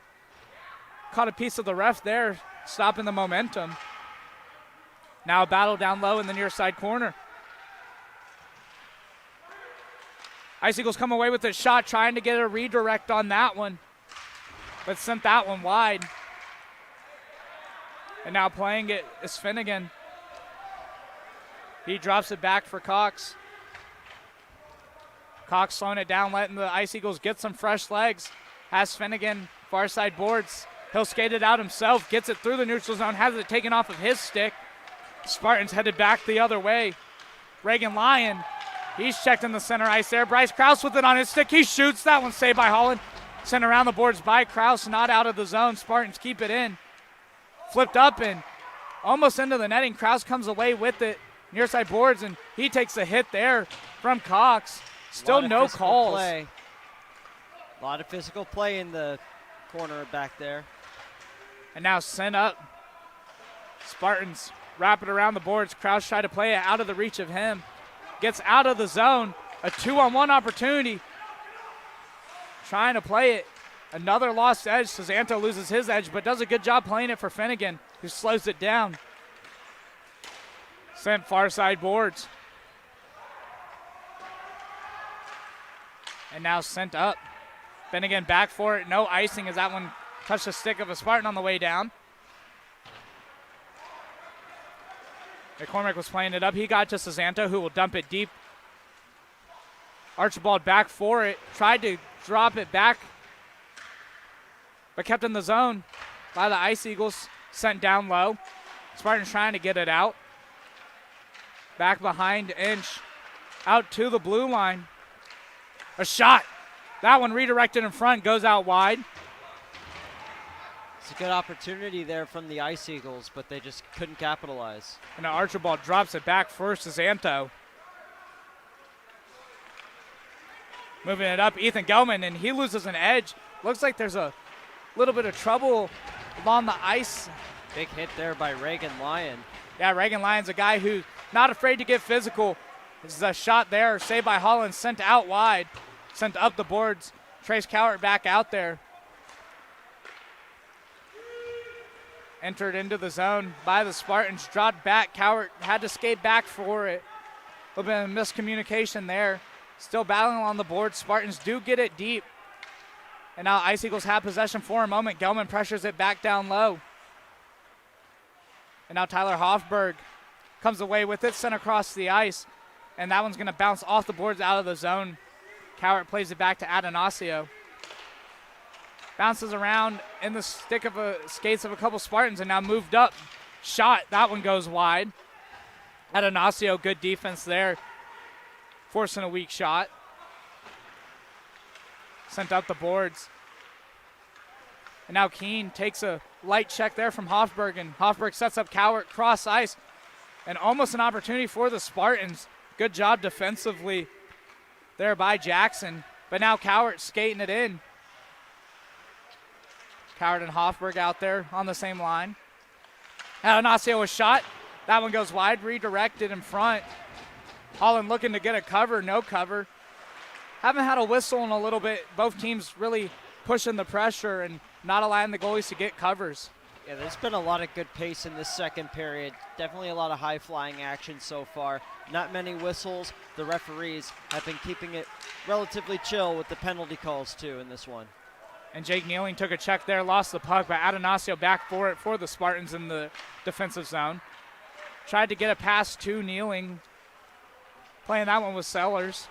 caught a piece of the ref there, stopping the momentum. Now a battle down low in the near side corner. Ice Eagles come away with a shot, trying to get a redirect on that one, but sent that one wide. And now playing it is Finnegan. He drops it back for Cox. Cox slowing it down, letting the Ice Eagles get some fresh legs. Has Finnegan, far side boards. He'll skate it out himself, gets it through the neutral zone, has it taken off of his stick. Spartans headed back the other way. Reagan Lyon, he's checked in the center ice there. Bryce Krause with it on his stick. He shoots. That one saved by Holland. Sent around the boards by Krause, not out of the zone. Spartans keep it in. Flipped up and almost into the netting. Krause comes away with it. Near side boards, and he takes a hit there from Cox. Still no calls. A lot of physical play in the corner back there. And now sent up. Spartans wrap it around the boards. Krause tried to play it out of the reach of him. Gets out of the zone. A 2-on-1 opportunity. Trying to play it. Another lost edge. Cezanto loses his edge, but does a good job playing it for Finnegan, who slows it down. Sent far side boards. And now sent up. Bennigan back for it. No icing as that one touched the stick of a Spartan on the way down. McCormick was playing it up. He got to Cezanto, who will dump it deep. Archibald back for it. Tried to drop it back, but kept in the zone by the Ice Eagles. Sent down low. Spartans trying to get it out. Back behind Inch. Out to the blue line. A shot. That one redirected in front, goes out wide. It's a good opportunity there from the Ice Eagles, but they just couldn't capitalize. And now Archibald drops it back for Cezanto. Moving it up, Ethan Gelman, and he loses an edge. Looks like there's a little bit of trouble along the ice. Big hit there by Reagan Lyon. Yeah, Reagan Lyon's a guy who's not afraid to get physical. This is a shot there, saved by Holland, sent out wide. Sent up the boards. Trace Cowart back out there. Entered into the zone by the Spartans. Dropped back. Cowart had to skate back for it. A little bit of miscommunication there. Still battling on the board. Spartans do get it deep. And now Ice Eagles have possession for a moment. Gelman pressures it back down low. And now Tyler Hoffberg comes away with it, sent across the ice. And that one's going to bounce off the boards out of the zone. Cowart plays it back to Atanasio. Bounces around in the skates of a couple Spartans and now moved up. Shot, that one goes wide. Atanasio, good defense there. Forcing a weak shot. Sent up the boards. And now Keene takes a light check there from Hoffberg, and Hoffberg sets up Cowart cross ice. And almost an opportunity for the Spartans. Good job defensively there by Jackson. But now Cowart skating it in. Cowart and Hoffberg out there on the same line. Atanasio a shot. That one goes wide, redirected in front. Holland looking to get a cover, no cover. Haven't had a whistle in a little bit. Both teams really pushing the pressure and not allowing the goalies to get covers. Yeah, there's been a lot of good pace in this second period. Definitely a lot of high-flying action so far. Not many whistles. The referees have been keeping it relatively chill with the penalty calls, too, in this one. And Jake Nealing took a check there, lost the puck, but Atanasio back for it for the Spartans in the defensive zone. Tried to get a pass to Nealing. Playing that one with Sellers.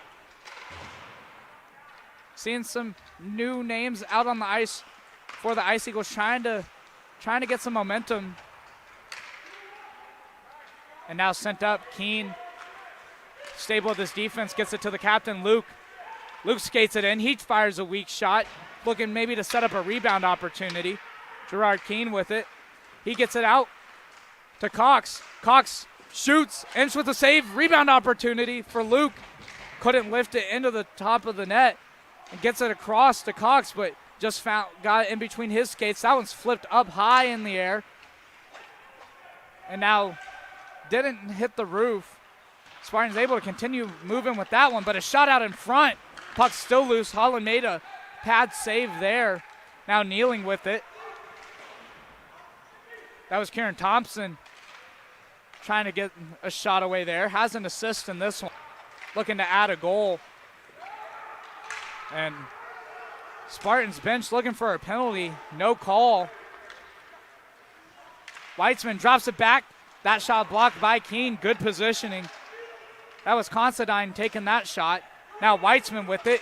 Seeing some new names out on the ice for the Ice Eagles, trying to get some momentum. And now sent up, Keene. Stable with his defense, gets it to the captain, Luke. Luke skates it in. He fires a weak shot, looking maybe to set up a rebound opportunity. Gerard Keene with it. He gets it out to Cox. Cox shoots, ends with a save, rebound opportunity for Luke. Couldn't lift it into the top of the net and gets it across to Cox, but just got it in between his skates. That one's flipped up high in the air. And now didn't hit the roof. Spartans able to continue moving with that one, but a shot out in front. Puck still loose. Holland made a pad save there. Now Nealing with it. That was Kieran Thompson trying to get a shot away there. Has an assist in this one. Looking to add a goal. And Spartans bench looking for a penalty. No call. Weitzman drops it back. That shot blocked by Keene. Good positioning. That was Considine taking that shot. Now Weitzman with it.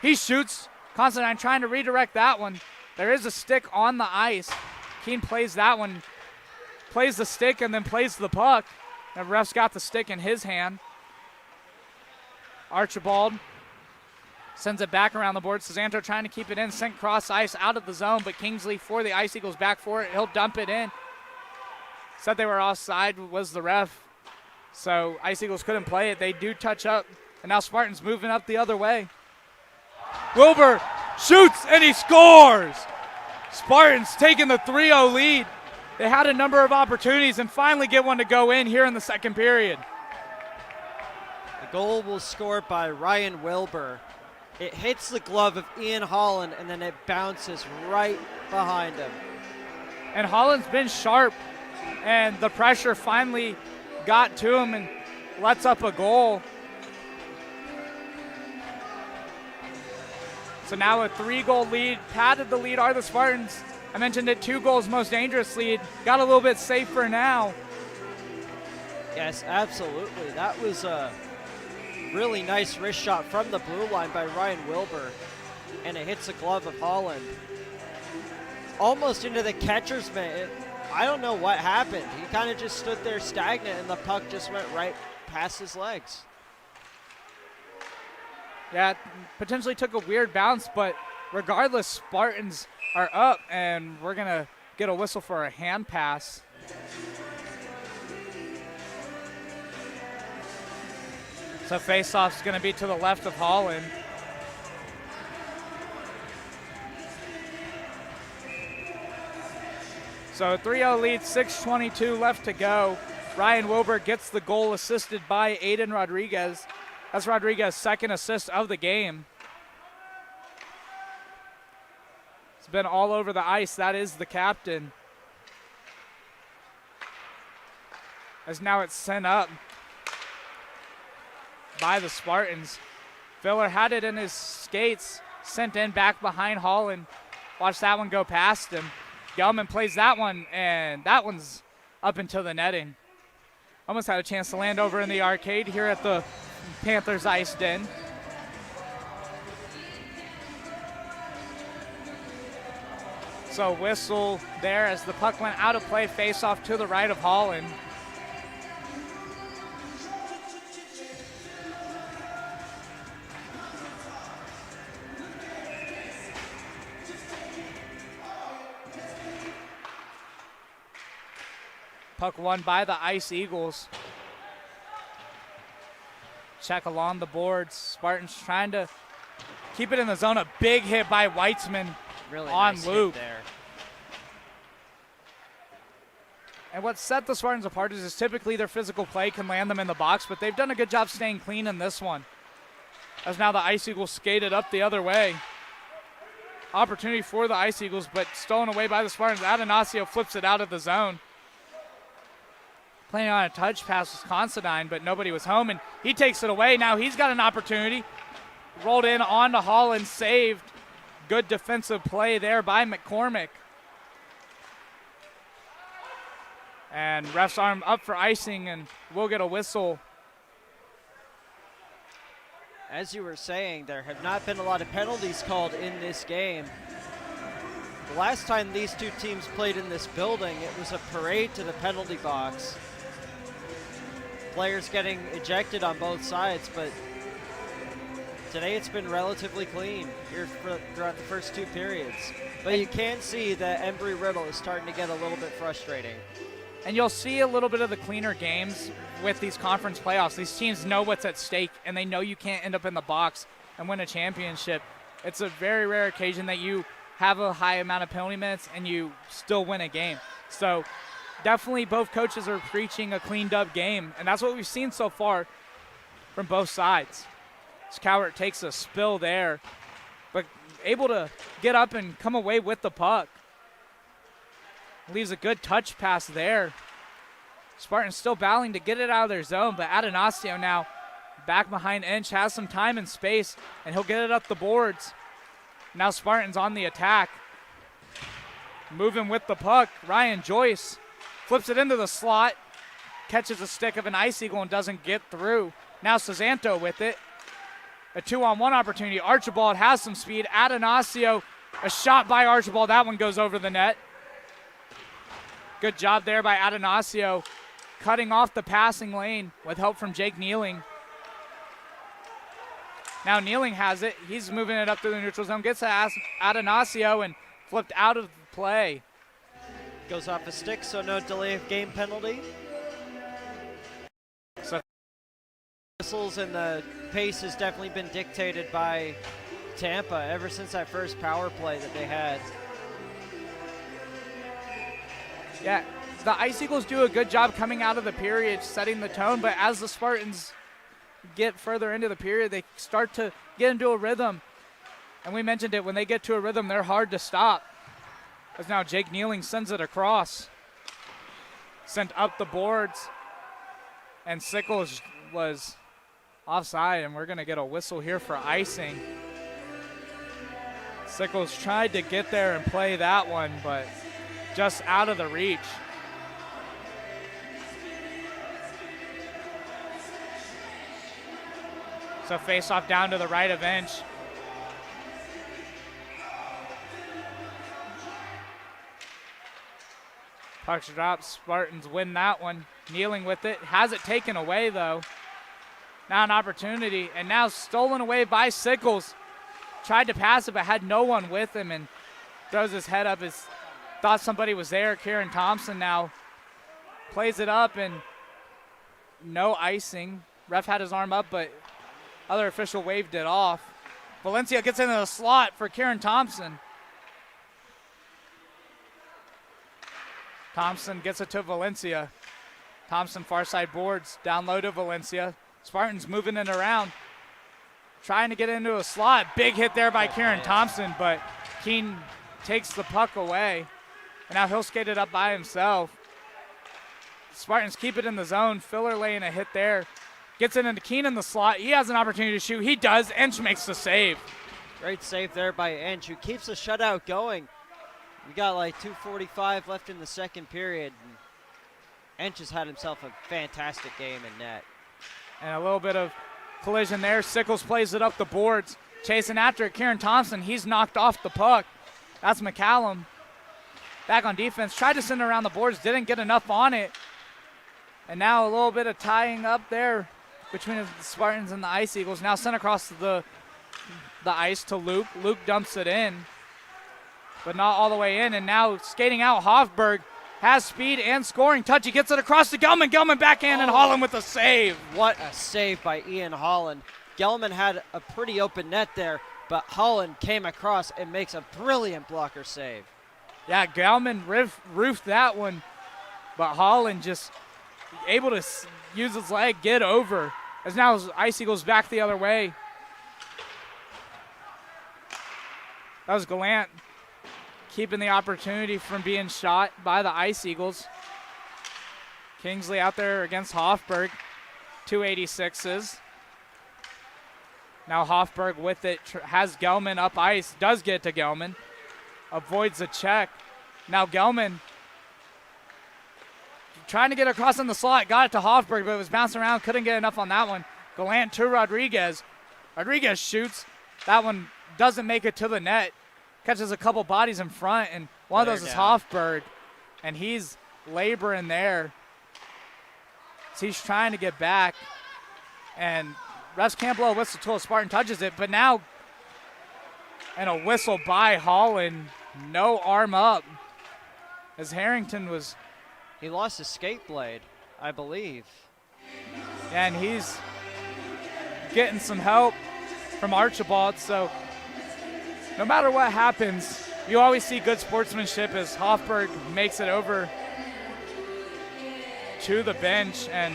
He shoots. Considine trying to redirect that one. There is a stick on the ice. Keene plays that one. Plays the stick and then plays the puck. The ref's got the stick in his hand. Archibald sends it back around the board. Cezanto trying to keep it in. Sent cross ice out of the zone, but Kingsley for the Ice Eagles back for it. He'll dump it in. Said they were offside was the ref. So Ice Eagles couldn't play it. They do touch up. And now Spartans moving up the other way. Wilbur shoots and he scores. Spartans taking the 3-0 lead. They had a number of opportunities and finally get one to go in here in the second period. The goal was scored by Ryan Wilbur. It hits the glove of Ian Holland and then it bounces right behind him. And Holland's been sharp, and the pressure finally got to him and lets up a goal. So now a 3-goal lead. Padded the lead are the Spartans. I mentioned it, 2 goals most dangerous lead. Got a little bit safer now. Yes, absolutely. That was a really nice wrist shot from the blue line by Ryan Wilbur. And it hits the glove of Holland. Almost into the catcher's mitt. I don't know what happened. He kind of just stood there stagnant and the puck just went right past his legs. Yeah, potentially took a weird bounce, but regardless, Spartans are up, and we're going to get a whistle for a hand pass. So face-off's going to be to the left of Holland. So 3-0 lead, 6:22 left to go. Ryan Wilbur gets the goal assisted by Aiden Rodriguez. That's Rodriguez's second assist of the game. It's been all over the ice. That is the captain. As now it's sent up by the Spartans. Filler had it in his skates, sent in back behind Holland. Watch that one go past him. Gelman plays that one, and that one's up into the netting. Almost had a chance to land over in the arcade here at the Panthers IceDen. So whistle there as the puck went out of play, face off to the right of Holland. Puck won by the Ice Eagles. Check along the boards. Spartans trying to keep it in the zone. A big hit by Weitzman Really on nice loop. hit there. And what set the Spartans apart is typically their physical play can land them in the box, but they've done a good job staying clean in this one. As now the Ice Eagles skated up the other way. Opportunity for the Ice Eagles, but stolen away by the Spartans. Atanasio flips it out of the zone. Playing on a touch pass was Considine, but nobody was home, and he takes it away. Now he's got an opportunity. Rolled in onto Holland, saved. Good defensive play there by McCormick. And ref's arm up for icing, and we'll get a whistle. As you were saying, there have not been a lot of penalties called in this game. The last time these two teams played in this building, it was a parade to the penalty box. Players getting ejected on both sides, but today it's been relatively clean here throughout the first 2 periods. But you can see that Embry-Riddle is starting to get a little bit frustrating. And you'll see a little bit of the cleaner games with these conference playoffs. These teams know what's at stake, and they know you can't end up in the box and win a championship. It's a very rare occasion that you have a high amount of penalty minutes and you still win a game. So definitely both coaches are preaching a cleaned up game, and that's what we've seen so far from both sides. Cowart takes a spill there, but able to get up and come away with the puck. Leaves a good touch pass there. Spartans still battling to get it out of their zone, but Atanasio now back behind Inch, has some time and space, and he'll get it up the boards. Now Spartans on the attack. Moving with the puck, Ryan Joyce flips it into the slot, catches a stick of an Ice Eagle and doesn't get through. Now Cesanto with it. A 2-on-1 opportunity. Archibald has some speed. Atanasio, a shot by Archibald. That one goes over the net. Good job there by Atanasio, cutting off the passing lane with help from Jake Kneeling. Now Kneeling has it. He's moving it up through the neutral zone. Gets to Atanasio and flipped out of play. Goes off a stick, so no delay of game penalty. So whistles and the pace has definitely been dictated by Tampa ever since that first power play that they had. yeah, the Ice Eagles do a good job coming out of the period, setting the tone, but as the Spartans get further into the period, they start to get into a rhythm. And we mentioned it, when they get to a rhythm, they're hard to stop. As now Jake Kneeling sends it across. Sent up the boards. And Sickles was offside, and we're going to get a whistle here for icing. Sickles tried to get there and play that one, but just out of the reach. So face off down to the right of Inch. Puck's drop, Spartans win that one. Kneeling with it, has it taken away though. Now an opportunity, and now stolen away by Sickles. Tried to pass it, but had no one with him, and throws his head up. Thought somebody was there. Kieran Thompson now plays it up, and no icing. Ref had his arm up, but other official waved it off. Valencia gets into the slot for Kieran Thompson. Thompson gets it to Valencia. Thompson far side boards, down low to Valencia. Spartans moving it around, trying to get into a slot. Big hit there by Kieran Thompson, but Keene takes the puck away. And now he'll skate it up by himself. Spartans keep it in the zone. Filler laying a hit there. Gets it into Keene in the slot. He has an opportunity to shoot. He does. Inch makes the save. Great save there by Inch, who keeps the shutout going. We got like 2:45 left in the second period. Inch has had himself a fantastic game in net. And a little bit of collision there. Sickles plays it up the boards. Chasing after it, Kieran Thompson. He's knocked off the puck. That's McCallum. Back on defense. Tried to send it around the boards. Didn't get enough on it. And now a little bit of tying up there between the Spartans and the Ice Eagles. Now sent across the ice to Luke. Luke dumps it in, but not all the way in. And now skating out, Hofberg has speed and scoring touch. He gets it across to Gelman. Gelman backhand, and Holland with a save. What a save by Ian Holland. Gelman had a pretty open net there, but Holland came across and makes a brilliant blocker save. Yeah, Gelman roofed that one, but Holland just able to use his leg, get over. As now Ice Eagles back the other way. That was Gallant keeping the opportunity from being shot by the Ice Eagles. Kingsley out there against Hofberg, 286s. Now Hofberg with it, has Gelman up ice, does get to Gelman. Avoids the check. Now Gelman trying to get across in the slot, got it to Hofberg, but it was bouncing around, couldn't get enough on that one. Gallant to Rodriguez. Rodriguez shoots. That one doesn't make it to the net. Catches a couple bodies in front, and one of those is Hofberg, and he's laboring there. So he's trying to get back, and refs can't blow a whistle till a Spartan touches it, but now, and a whistle by Holland, no arm up, as Harrington was. He lost his skate blade, I believe. And he's getting some help from Archibald, so no matter what happens, you always see good sportsmanship as Hofberg makes it over to the bench, and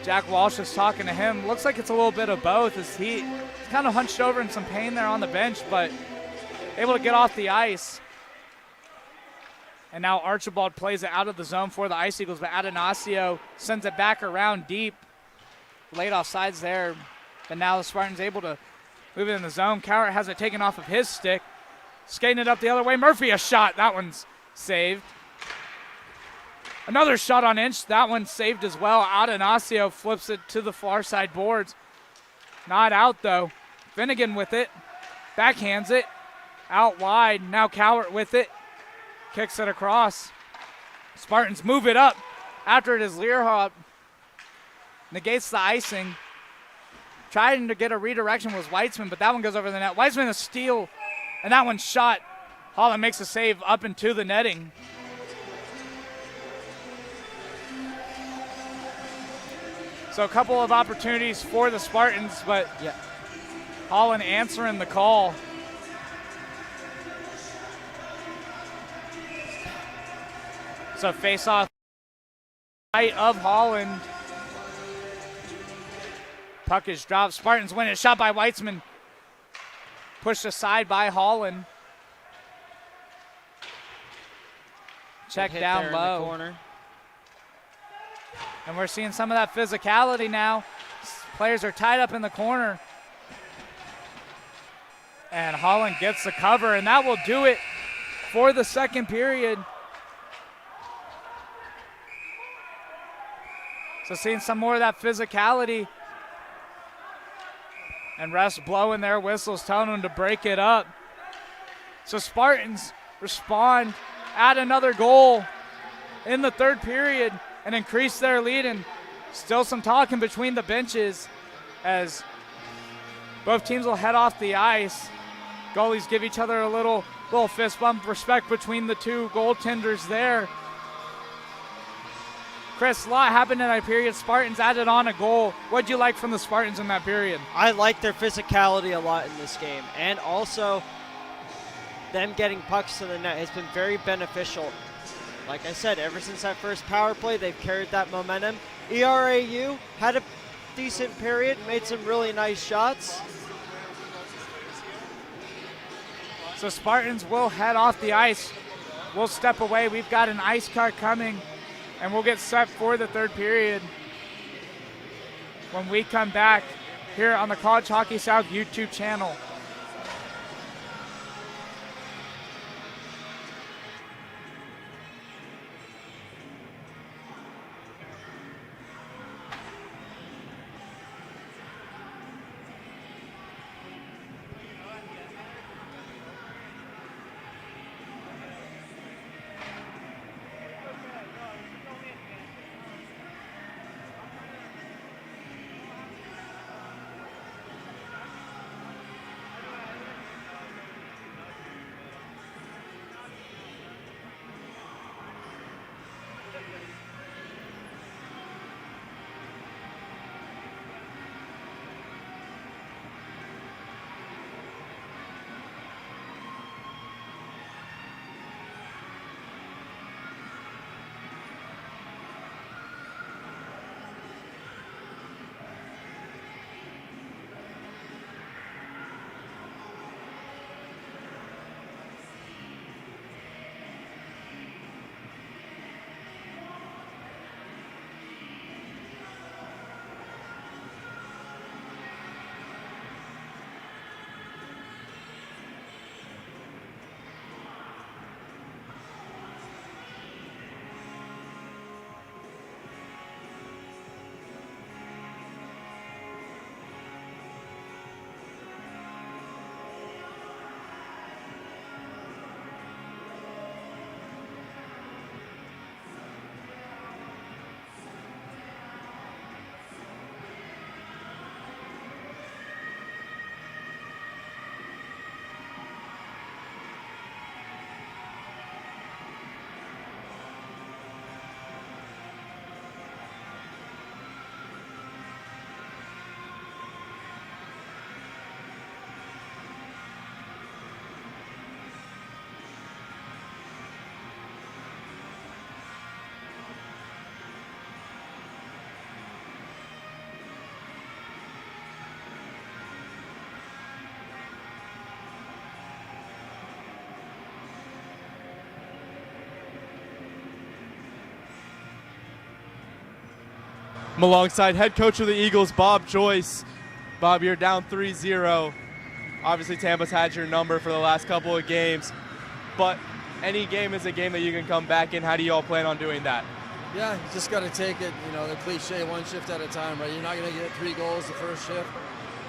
Jack Walsh is talking to him. Looks like it's a little bit of both, as he's kind of hunched over in some pain there on the bench, but able to get off the ice. And now Archibald plays it out of the zone for the Ice Eagles, but Atanasio sends it back around deep. Laid off sides there, but now the Spartans able to move it in the zone. Cowart has it taken off of his stick. Skating it up the other way. Murphy a shot. That one's saved. Another shot on Inch. That one's saved as well. Atanasio flips it to the far side boards. Not out though. Finnegan with it. Backhands it. Out wide. Now Cowart with it. Kicks it across. Spartans move it up. After it is Learhop. Negates the icing. Trying to get a redirection was Weitzman, but that one goes over the net. Weitzman a steal, and that one's shot. Holland makes a save up into the netting. So a couple of opportunities for the Spartans, but Holland answering the call. So face off right of Holland. Puck is dropped. Spartans win it. Shot by Weitzman. Pushed aside by Holland. Check down low. In the corner. And we're seeing some of that physicality now. Players are tied up in the corner. And Holland gets the cover, and that will do it for the second period. So seeing some more of that physicality. And refs blowing their whistles, telling them to break it up. So Spartans respond, add another goal in the third period, and increase their lead. And still some talking between the benches as both teams will head off the ice. Goalies give each other a little fist bump, respect between the two goaltenders there. Chris, a lot happened in that period. Spartans added on a goal. What'd you like from the Spartans in that period? I like their physicality a lot in this game, and also them getting pucks to the net has been very beneficial. Like I said, ever since that first power play, they've carried that momentum. ERAU had a decent period, made some really nice shots. So Spartans will head off the ice. We'll step away. We've got an ice cart coming, and we'll get set for the third period when we come back here on the College Hockey South YouTube channel. I'm alongside head coach of the Eagles, Bob Joyce. Bob, you're down 3-0. Obviously, Tampa's had your number for the last couple of games, but any game is a game that you can come back in. How do you all plan on doing that? Yeah, you just got to take it, the cliche, one shift at a time, right? You're not going to get 3 goals the first shift.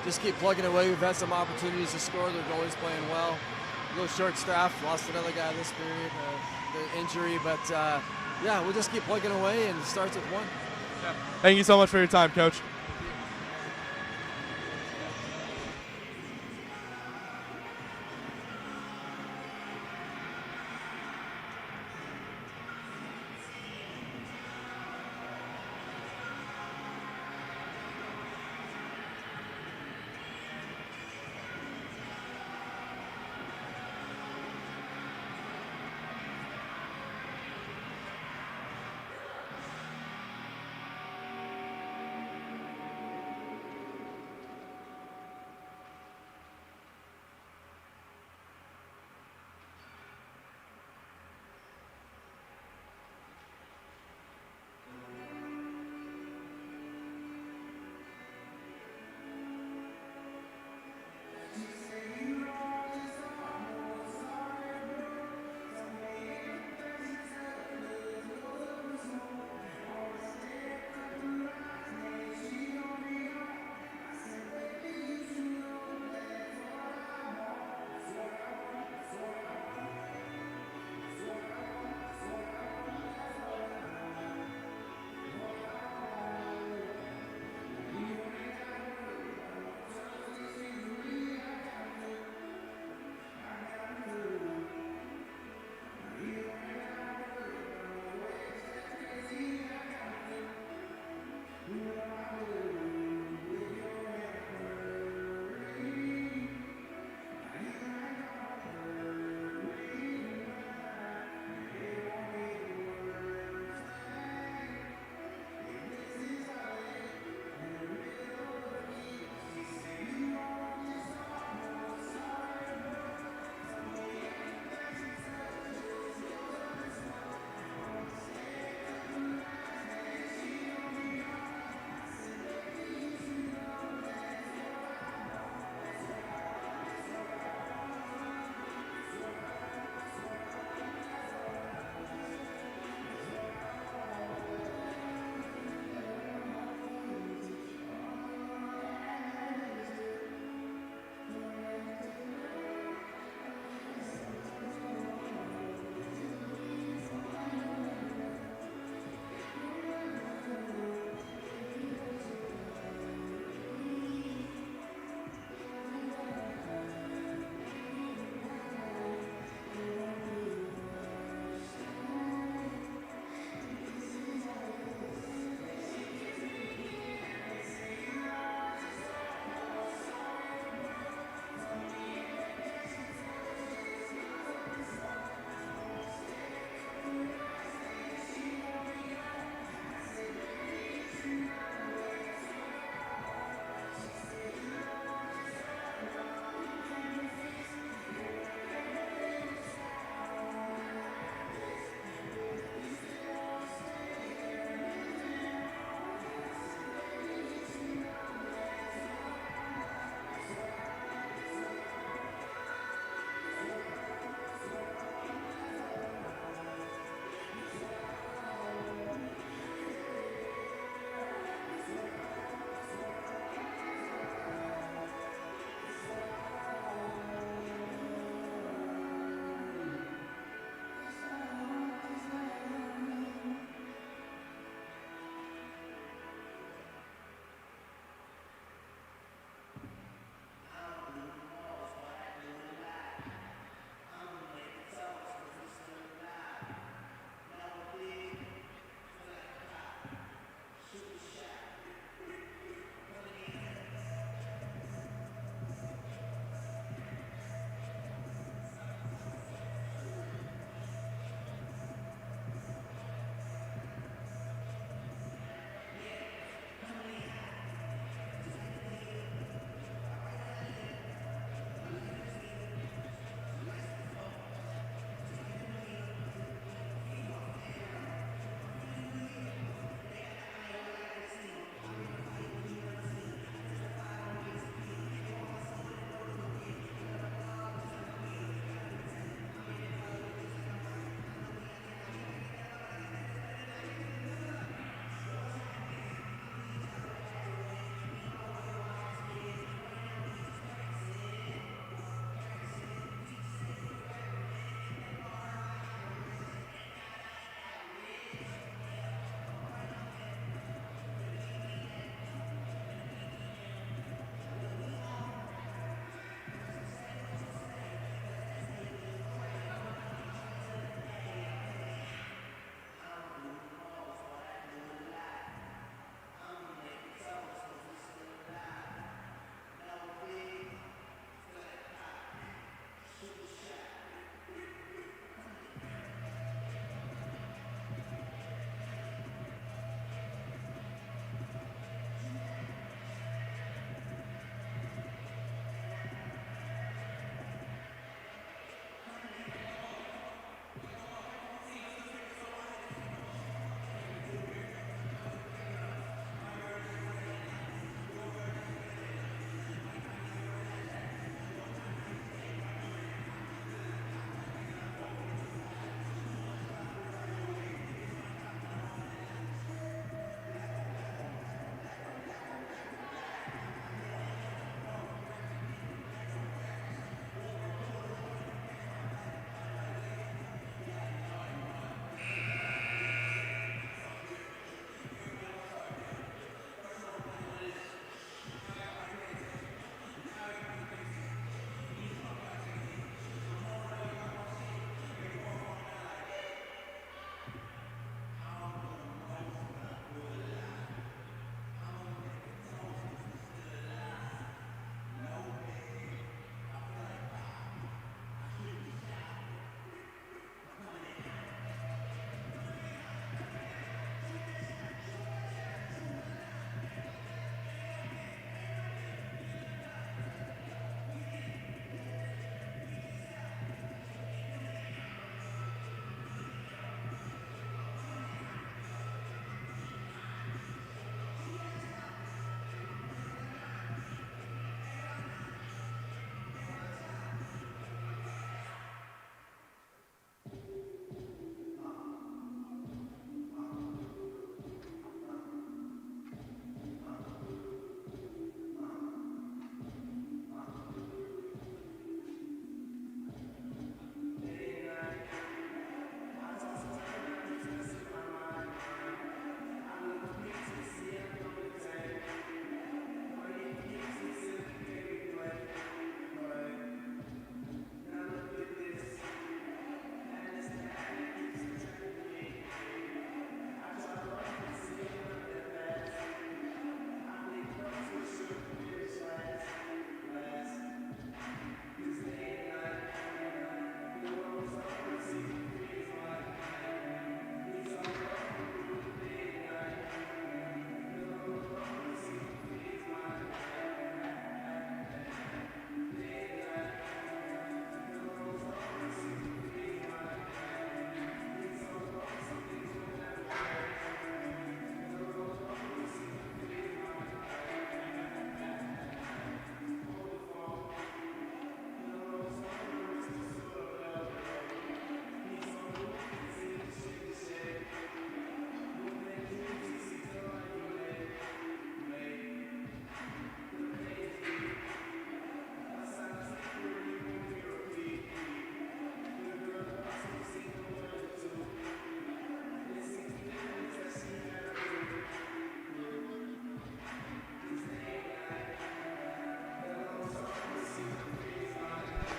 Just keep plugging away. We've had some opportunities to score. Their goalie's playing well. A little short staff. Lost another guy this period, the injury. But, yeah, we'll just keep plugging away, and it starts with 1. Thank you so much for your time, Coach.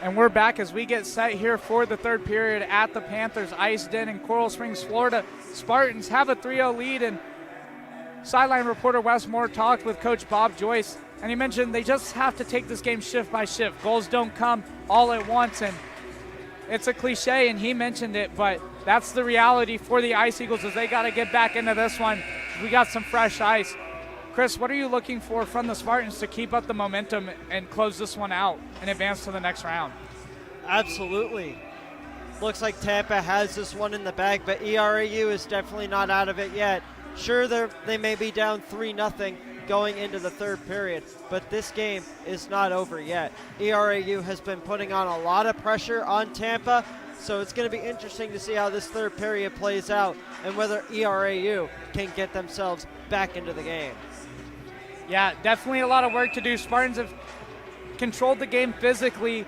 And we're back as we get set here for the third period at the Panthers IceDen in Coral Springs, Florida. Spartans have a 3-0 lead, and sideline reporter Wes Moore talked with Coach Bob Joyce, and he mentioned they just have to take this game shift by shift. Goals don't come all at once, and it's a cliche, and he mentioned it, but that's the reality for the Ice Eagles as they got to get back into this one. We got some fresh ice. Chris, what are you looking for from the Spartans to keep up the momentum and close this one out and advance to the next round? Absolutely. Looks like Tampa has this one in the bag, but ERAU is definitely not out of it yet. Sure, they may be down 3-0 going into the third period, but this game is not over yet. ERAU has been putting on a lot of pressure on Tampa, so it's going to be interesting to see how this third period plays out and whether ERAU can get themselves back into the game. Yeah, definitely a lot of work to do. Spartans have controlled the game physically,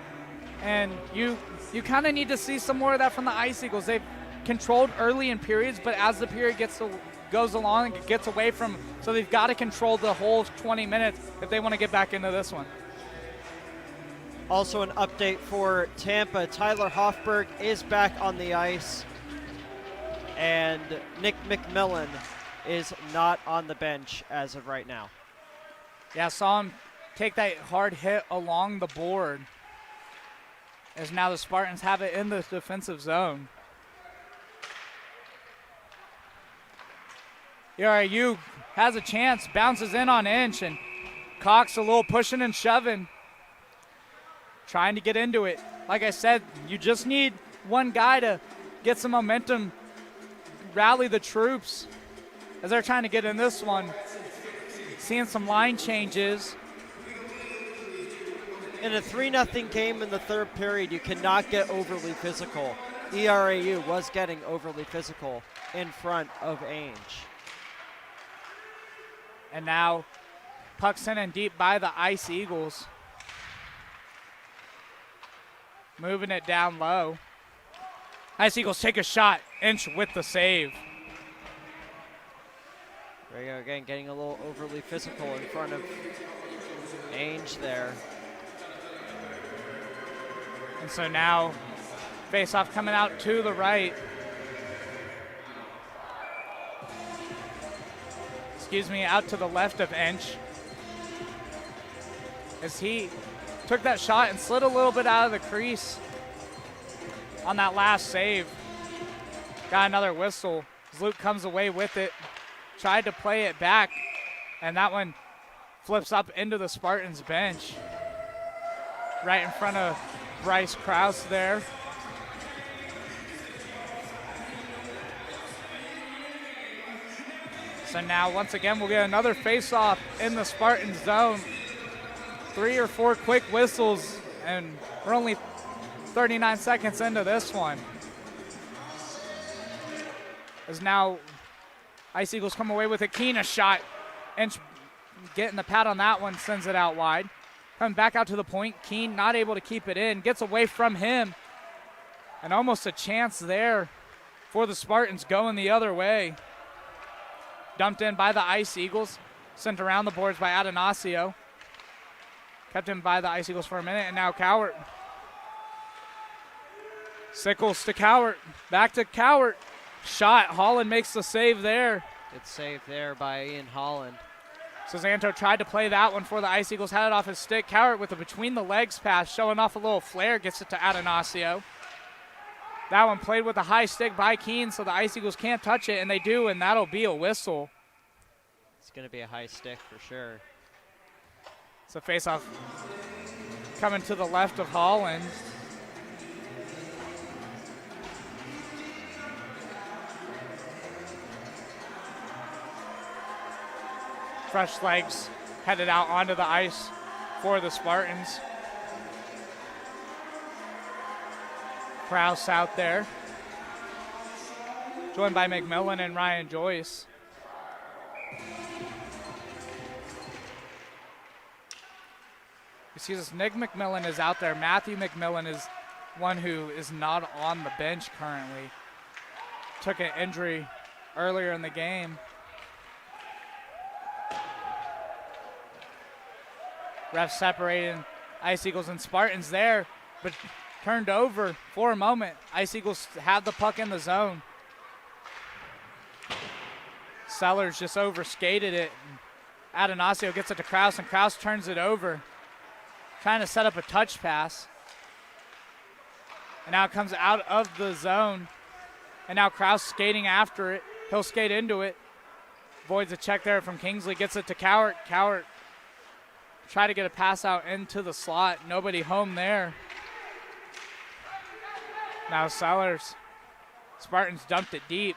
and you kind of need to see some more of that from the Ice Eagles. They've controlled early in periods, but as the period goes along and gets away from, so they've got to control the whole 20 minutes if they want to get back into this one. Also an update for Tampa, Tyler Hoffberg is back on the ice, and Nick McMillan is not on the bench as of right now. Yeah, I saw him take that hard hit along the board, as now the Spartans have it in the defensive zone. ERAU has a chance, bounces in on Inch, and Cox a little pushing and shoving, trying to get into it. Like I said, you just need one guy to get some momentum, rally the troops as they're trying to get in this one. Seeing some line changes. In a 3-0 game in the third period, you cannot get overly physical. ERAU was getting overly physical in front of Ainge. And now puck sent in deep by the Ice Eagles. Moving it down low. Ice Eagles take a shot. Inch with the save. There you go, again, getting a little overly physical in front of Ainge there. And so now face-off coming out to the right. Out to the left of Inch. As he took that shot and slid a little bit out of the crease on that last save. Got another whistle as Luke comes away with it. Tried to play it back, and that one flips up into the Spartans bench. Right in front of Bryce Krause there. So now, once again, we'll get another face-off in the Spartan zone. 3 or 4 quick whistles, and we're only 39 seconds into this one. As now Ice Eagles come away with a Keena shot. Inch getting the pad on that one, sends it out wide. Coming back out to the point, Keene not able to keep it in, gets away from him. And almost a chance there for the Spartans going the other way. Dumped in by the Ice Eagles, sent around the boards by Atanasio. Kept in by the Ice Eagles for a minute, and now Cowart. Sickles to Cowart, back to Cowart. Shot, Holland makes the save there. Good save there by Ian Holland. Cezanto tried to play that one for the Ice Eagles, had it off his stick. Cowart with a between the legs pass, showing off a little flare, gets it to Atanasio. That one played with a high stick by Keene, so the Ice Eagles can't touch it, and they do, and that'll be a whistle. It's going to be a high stick for sure. So face-off coming to the left of Holland. Fresh legs headed out onto the ice for the Spartans. Krause out there, joined by McMillan and Ryan Joyce. Excuse us, Nick McMillan is out there. Matthew McMillan is one who is not on the bench currently. Took an injury earlier in the game. Refs separating Ice Eagles and Spartans there. but turned over for a moment. Ice Eagles had the puck in the zone. Sellers just overskated it. Atanasio gets it to Kraus, and Kraus turns it over, trying to set up a touch pass. And now it comes out of the zone. And now Kraus skating after it. He'll skate into it. Voids a check there from Kingsley. Gets it to Cowart. Cowart try to get a pass out into the slot. Nobody home there. Now Sellers. Spartans dumped it deep.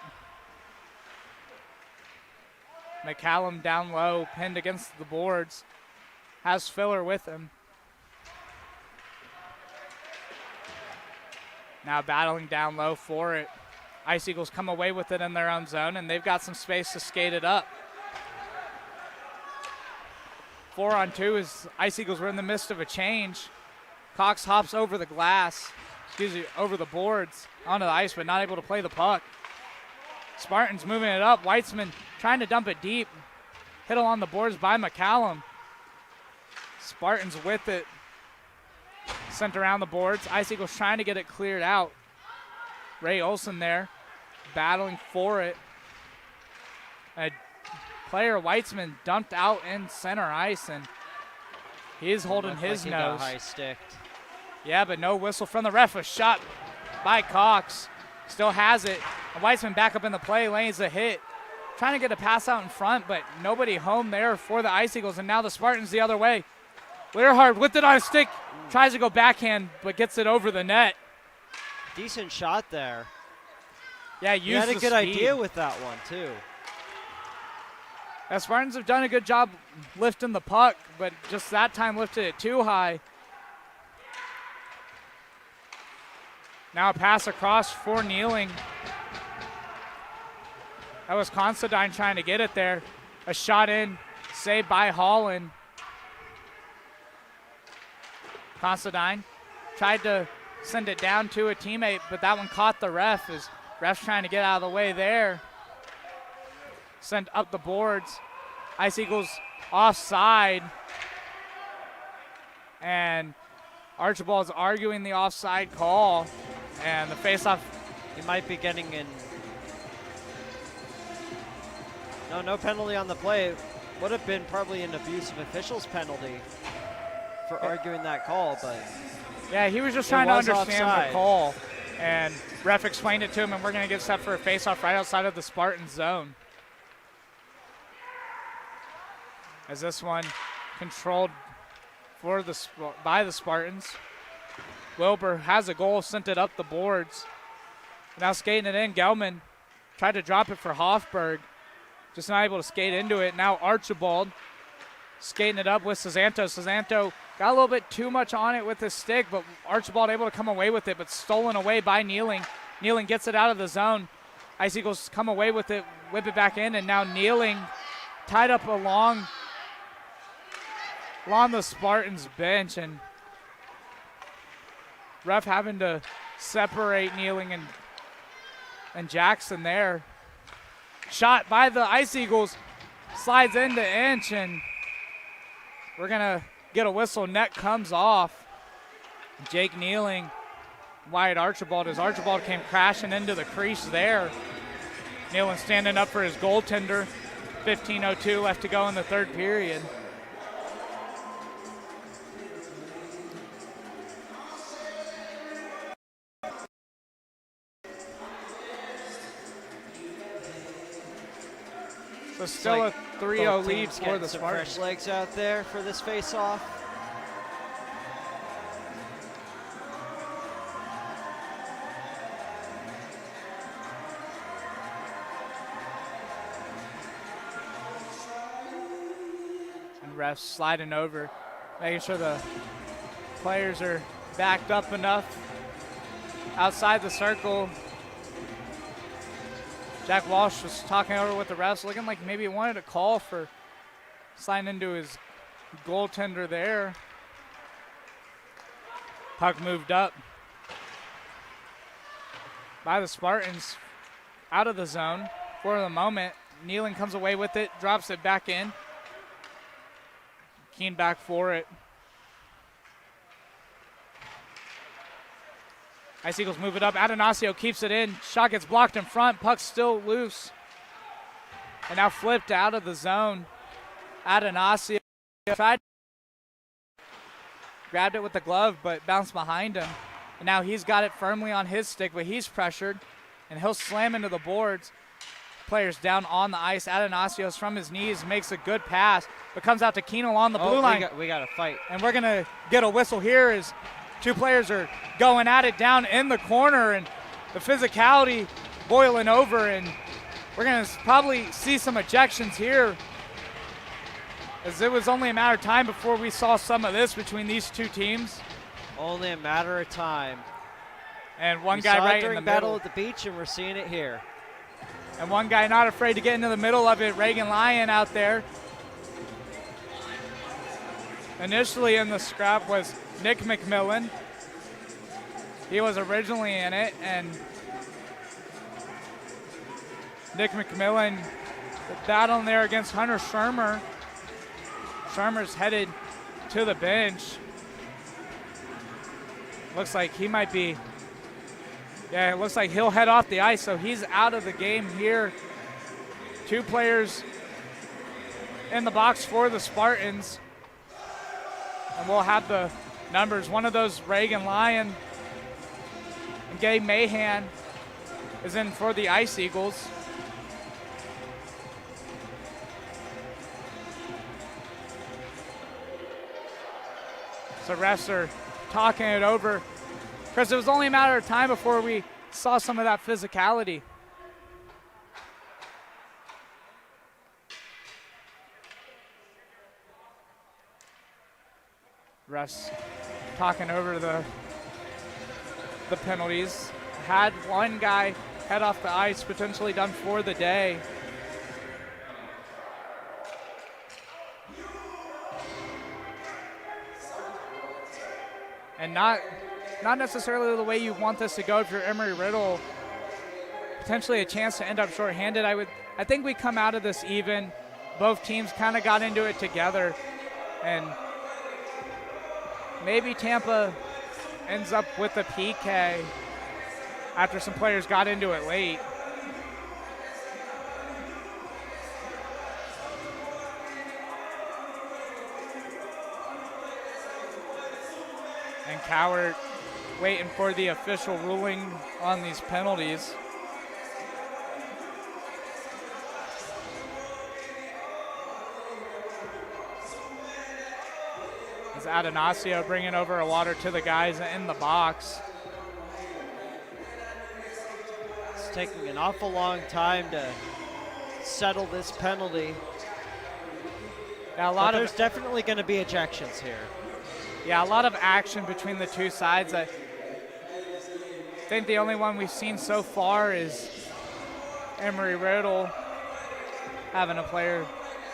McCallum down low, pinned against the boards. Has Filler with him. Now battling down low for it. Ice Eagles come away with it in their own zone, and they've got some space to skate it up. 4-on-2 as Ice Eagles were in the midst of a change. Cox hops over the glass, over the boards, onto the ice, but not able to play the puck. Spartans moving it up. Weitzman trying to dump it deep. Hit along the boards by McCallum. Spartans with it. Sent around the boards. Ice Eagles trying to get it cleared out. Ray Olson there, battling for it. A player, Weitzman, dumped out in center ice, and he is holding his like nose. He got high-sticked. Yeah, but no whistle from the ref. A shot by Cox. Still has it. And Weitzman back up in the play, lanes a hit. Trying to get a pass out in front, but nobody home there for the Ice Eagles, and now the Spartans the other way. Learhard with it on a stick, tries to go backhand, but gets it over the net. Decent shot there. Yeah, You had a good speed. idea with that one, too. The Spartans have done a good job lifting the puck, but just that time lifted it too high. Now a pass across for Kneeling. That was Considine trying to get it there. A shot in, saved by Holland. Considine tried to send it down to a teammate, but that one caught the ref as ref's trying to get out of the way there. Sent up the boards. Ice Eagles offside. And Archibald's arguing the offside call. And the faceoff. He might be getting in. No penalty on the play. Would have been probably an abuse of officials penalty for arguing that call, but yeah, he was just trying to understand offside. the call, and ref explained it to him, and we're going to get set for a faceoff right outside of the Spartan zone. As this one controlled by the Spartans. Wilbur has a goal, sent it up the boards. Now skating it in, Gelman tried to drop it for Hoffberg. Just not able to skate into it. Now Archibald skating it up with Cesanto. Cesanto got a little bit too much on it with his stick, but Archibald able to come away with it, but stolen away by Kneeling. Kneeling gets it out of the zone. Ice Eagles come away with it, whip it back in, and now Kneeling tied up along the Spartans bench, and ref having to separate Kneeling and Jackson there. Shot by the Ice Eagles, slides into Inch, and we're gonna get a whistle. Net comes off. Jake Kneeling, Wyatt Archibald, as Archibald came crashing into the crease there. Kneeling standing up for his goaltender. 15:02 left to go in the third period. So still like a 3-0 both lead teams for getting the some Spartans. fresh legs out there for this face-off. And refs sliding over, making sure the players are backed up enough outside the circle. Jack Walsh was talking over with the refs, looking like maybe he wanted a call for sliding into his goaltender there. Puck moved up by the Spartans out of the zone for the moment. Kneeling comes away with it, drops it back in. Keane back for it. Ice Eagles move it up. Atanasio keeps it in. Shot gets blocked in front. Puck's still loose. And now flipped out of the zone. Atanasio tried, grabbed it with the glove, but bounced behind him. And now he's got it firmly on his stick, but he's pressured. And he'll slam into the boards. Players down on the ice. Atanasios from his knees makes a good pass, but comes out to Keenel on the blue line. We got a fight. And we're going to get a whistle here as two players are going at it down in the corner, and the physicality boiling over, and we're going to probably see some ejections here, as it was only a matter of time before we saw some of this between these two teams. Only a matter of time. And one we guy saw right it during in the Battle middle. at the Beach, and we're seeing it here. And one guy not afraid to get into the middle of it, Reagan Lyon out there. Initially in the scrap was Nick McMillan. He was originally in it, and Nick McMillan battling there against Hunter Shermer. Shermer's headed to the bench. Looks like he might be, yeah, it looks like he'll head off the ice, so he's out of the game here. Two players in the box for the Spartans. And we'll have the numbers. One of those, Reagan Lyon, and Gabe Mahan is in for the Ice Eagles. So refs are talking it over. Chris, it was only a matter of time before we saw some of that physicality. Refs talking over the penalties. Had one guy head off the ice, potentially done for the day. And not necessarily the way you want this to go if you're Emory-Riddle. Potentially a chance to end up shorthanded. I think we come out of this even. Both teams kind of got into it together, and maybe Tampa ends up with a PK after some players got into it late. And Cowart waiting for the official ruling on these penalties. As Atanasio bringing over a water to the guys in the box. It's taking an awful long time to settle this penalty. Now, there's definitely going to be ejections here. Yeah, a lot of action between the two sides. I think the only one we've seen so far is Emory-Riddle having a player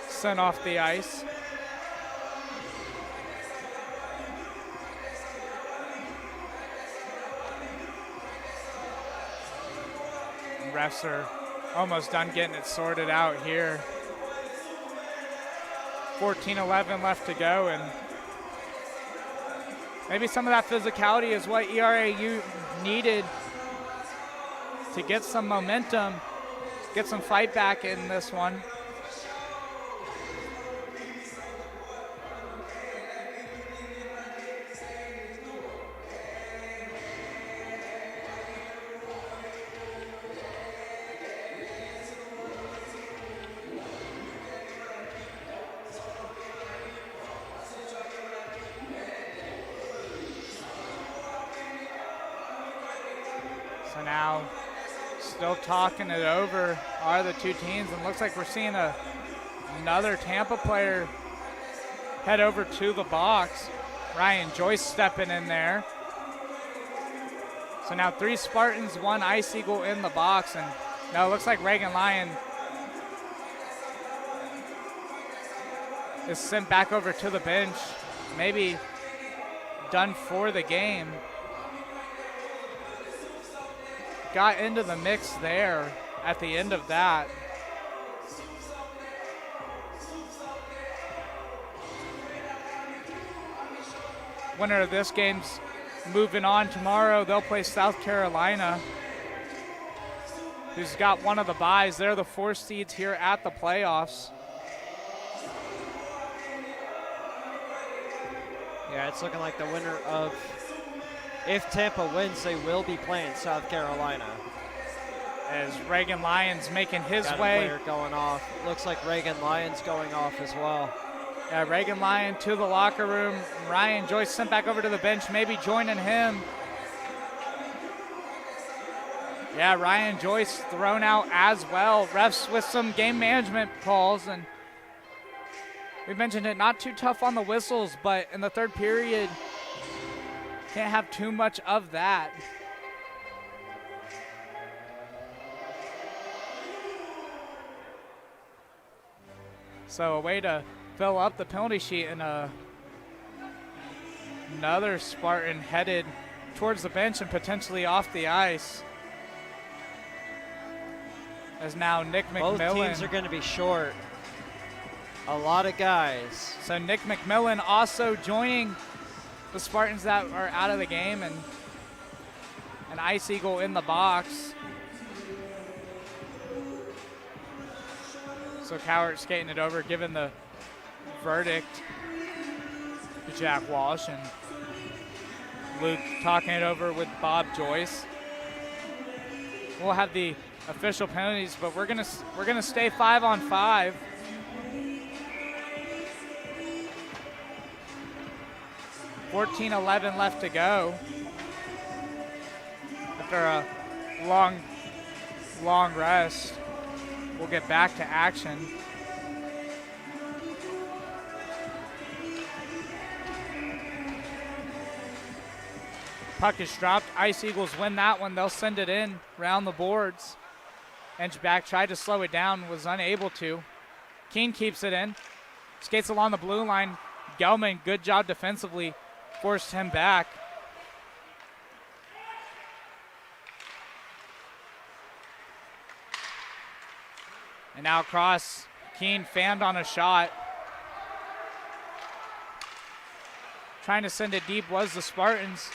sent off the ice. Refs are almost done getting it sorted out here. 14-11 left to go, and maybe some of that physicality is what ERAU needed to get some momentum, get some fight back in this one. So now, still talking it over are the two teams, and looks like we're seeing another Tampa player head over to the box. Ryan Joyce stepping in there. So now 3 Spartans, 1 Ice Eagle in the box, and now it looks like Reagan Lyon is sent back over to the bench, maybe done for the game. Got into the mix there at the end of that. Winner of this game's moving on tomorrow, they'll play South Carolina, who's got one of the byes. They're the 4 seeds here at the playoffs. Yeah, it's looking like the winner of, if Tampa wins, they will be playing South Carolina. As Reagan Lyons making his Got way. a player going off. Looks like Reagan Lyons going off as well. Yeah, Reagan Lyon to the locker room. Ryan Joyce sent back over to the bench, maybe joining him. Yeah, Ryan Joyce thrown out as well. Refs with some game management calls, and we mentioned it, not too tough on the whistles, but in the third period, can't have too much of that. So a way to fill up the penalty sheet, and another Spartan headed towards the bench and potentially off the ice. As now Nick McMillan. Both teams are going to be short. A lot of guys. So Nick McMillan also joining the Spartans that are out of the game, and an Ice Eagle in the box. So Cowart skating it over, giving the verdict to Jack Walsh, and Luke talking it over with Bob Joyce. We'll have the official penalties, but we're gonna stay 5-on-5. .11 left to go after a long rest. We'll get back to action. Puck is dropped. Ice Eagles win that one. They'll send it in around the boards. Edgeback tried to slow it down, was unable to. Keene keeps it in. Skates along the blue line. Gelman, good job defensively, forced him back. And now across, Keene fanned on a shot. Trying to send it deep was the Spartans.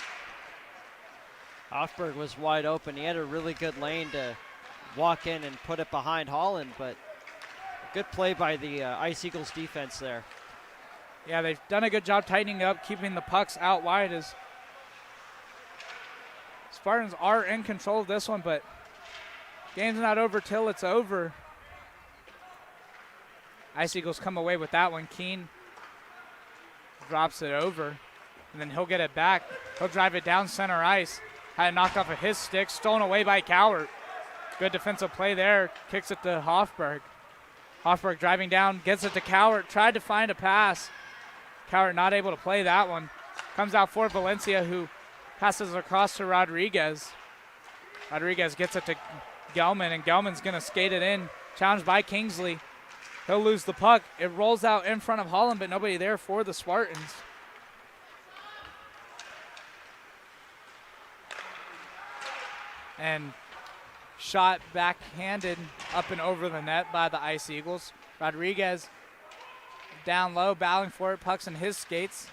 Hoffberg was wide open. He had a really good lane to walk in and put it behind Holland, but good play by the Ice Eagles defense there. Yeah, they've done a good job tightening up, keeping the pucks out wide, as Spartans are in control of this one, but game's not over till it's over. Ice Eagles come away with that one. Keene drops it over, and then he'll get it back. He'll drive it down center ice. Had it knocked off of his stick, stolen away by Cowart. Good defensive play there. Kicks it to Hoffberg. Hoffberg driving down, gets it to Cowart. Tried to find a pass. Cowart not able to play that one. Comes out for Valencia, who passes across to Rodriguez. Rodriguez gets it to Gelman, and Gelman's going to skate it in. Challenged by Kingsley. He'll lose the puck. It rolls out in front of Holland, but nobody there for the Spartans. And shot backhanded up and over the net by the Ice Eagles. Rodriguez down low, battling for it. Puck's in his skates.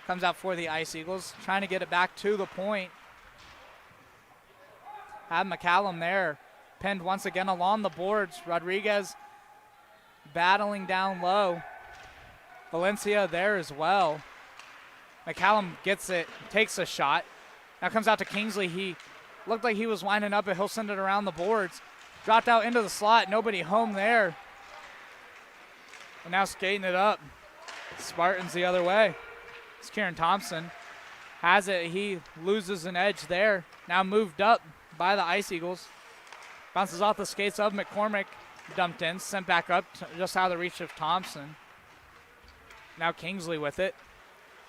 Comes out for the Ice Eagles, trying to get it back to the point. Have McCallum there, pinned once again along the boards. Rodriguez battling down low. Valencia there as well. McCallum gets it, takes a shot. Now comes out to Kingsley. He looked like he was winding up, but he'll send it around the boards. Dropped out into the slot, nobody home there. And now skating it up. Spartans the other way. It's Kieran Thompson. Has it, he loses an edge there. Now moved up by the Ice Eagles. Bounces off the skates of McCormick. Dumped in, sent back up just out of the reach of Thompson. Now Kingsley with it.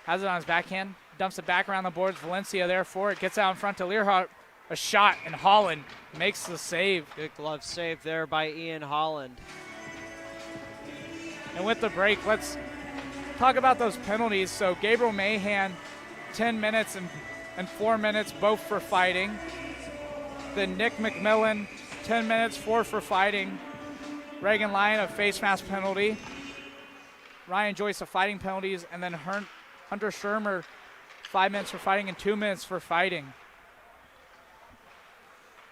Has it on his backhand. Dumps it back around the boards. Valencia there for it. Gets out in front to Learhart. A shot, and Holland makes the save. Good glove save there by Ian Holland. And with the break, let's talk about those penalties. So Gabriel Mahan, 10 minutes and 4 minutes, both for fighting. Then Nick McMillan, 10 minutes, 4 for fighting. Reagan Lyon, a face mask penalty. Ryan Joyce, a fighting penalties. And then Hunter Shermer, 5 minutes for fighting and 2 minutes for fighting.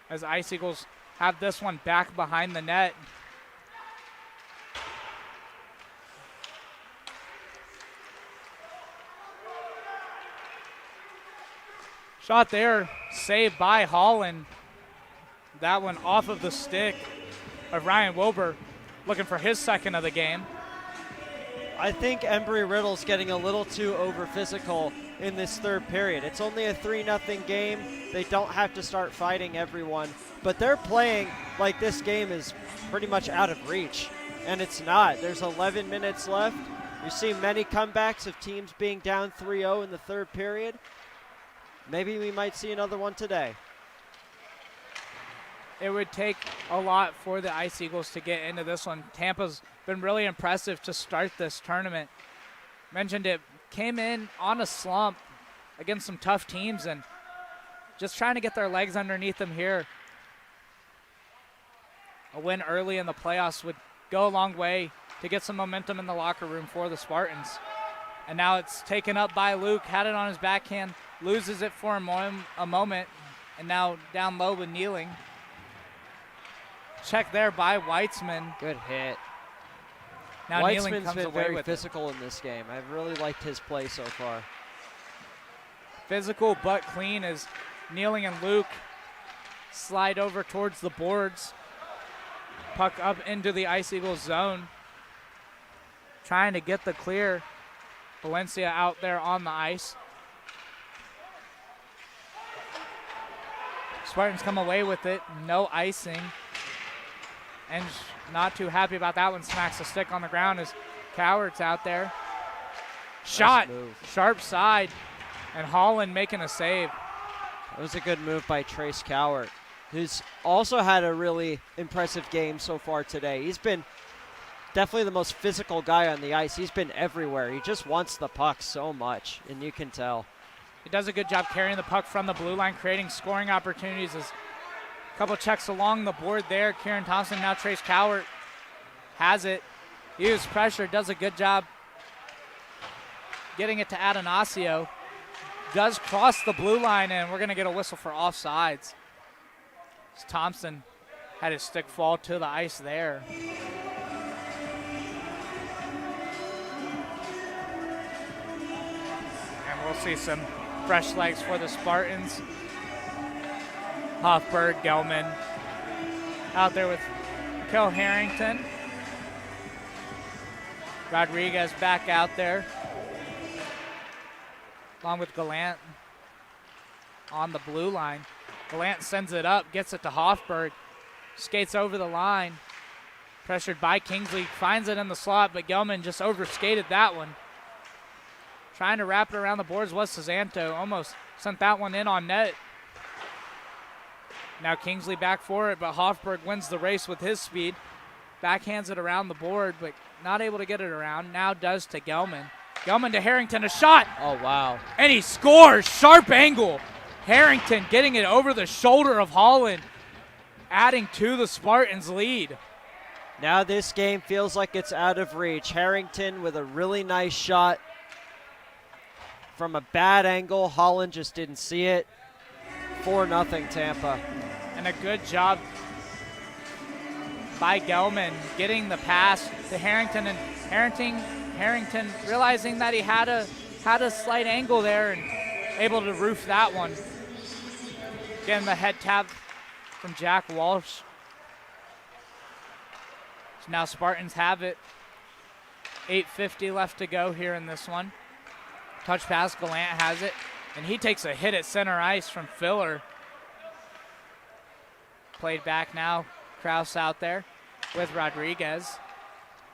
As Ice Eagles have this one back behind the net. Shot there, saved by Holland. That one off of the stick of Ryan Wilbur, looking for his second of the game. I think Embry-Riddle's getting a little too over physical in this third period. It's only a 3-0 game. They don't have to start fighting everyone, but they're playing like this game is pretty much out of reach, and it's not. There's 11 minutes left. You see many comebacks of teams being down 3-0 in the third period. Maybe we might see another one today. It would take a lot for the Ice Eagles to get into this one. Tampa's been really impressive to start this tournament. Mentioned it, came in on a slump against some tough teams and just trying to get their legs underneath them here. A win early in the playoffs would go a long way to get some momentum in the locker room for the Spartans. And now it's taken up by Luke, had it on his backhand, loses it for a moment, and now down low with kneeling. Check there by Weitzman. Good hit. Now Kneeling Weitzman's comes been away very with physical in this game. I've really liked his play so far. Physical but clean as Kneeling and Luke slide over towards the boards. Puck up into the Ice Eagles zone. Trying to get the clear. Valencia out there on the ice. Spartans come away with it. No icing. And not too happy about that one. Smacks the stick on the ground as Coward's out there. Shot, sharp side, and Holland making a save. It was a good move by Trace Coward, who's also had a really impressive game so far today. He's been definitely the most physical guy on the ice. He's been everywhere. He just wants the puck so much, and you can tell. He does a good job carrying the puck from the blue line, creating scoring opportunities. As a couple checks along the board there. Kieran Thompson, now Trace Cowart has it. Uses pressure, does a good job getting it to Atanasio. Does cross the blue line, and we're going to get a whistle for offsides. As Thompson had his stick fall to the ice there. And we'll see some fresh legs for the Spartans. Hoffberg, Gelman out there with Kel Harrington. Rodriguez back out there, along with Gallant on the blue line. Gallant sends it up, gets it to Hoffberg, skates over the line. Pressured by Kingsley, finds it in the slot, but Gelman just overskated that one. Trying to wrap it around the boards was Cesanto. Almost sent that one in on net. Now Kingsley back for it, but Hoffberg wins the race with his speed. Backhands it around the board, but not able to get it around. Now does to Gelman. Gelman to Harrington, a shot. Oh, wow. And he scores, sharp angle. Harrington getting it over the shoulder of Holland, adding to the Spartans' lead. Now this game feels like it's out of reach. Harrington with a really nice shot from a bad angle. Holland just didn't see it. 4-0 Tampa. And a good job by Gelman getting the pass to Harrington, and Harrington realizing that he had a slight angle there and able to roof that one. Getting the head tap from Jack Walsh. So now Spartans have it. 8:50 left to go here in this one. Touch pass, Gallant has it, and he takes a hit at center ice from Filler. Played back now, Krause out there with Rodriguez.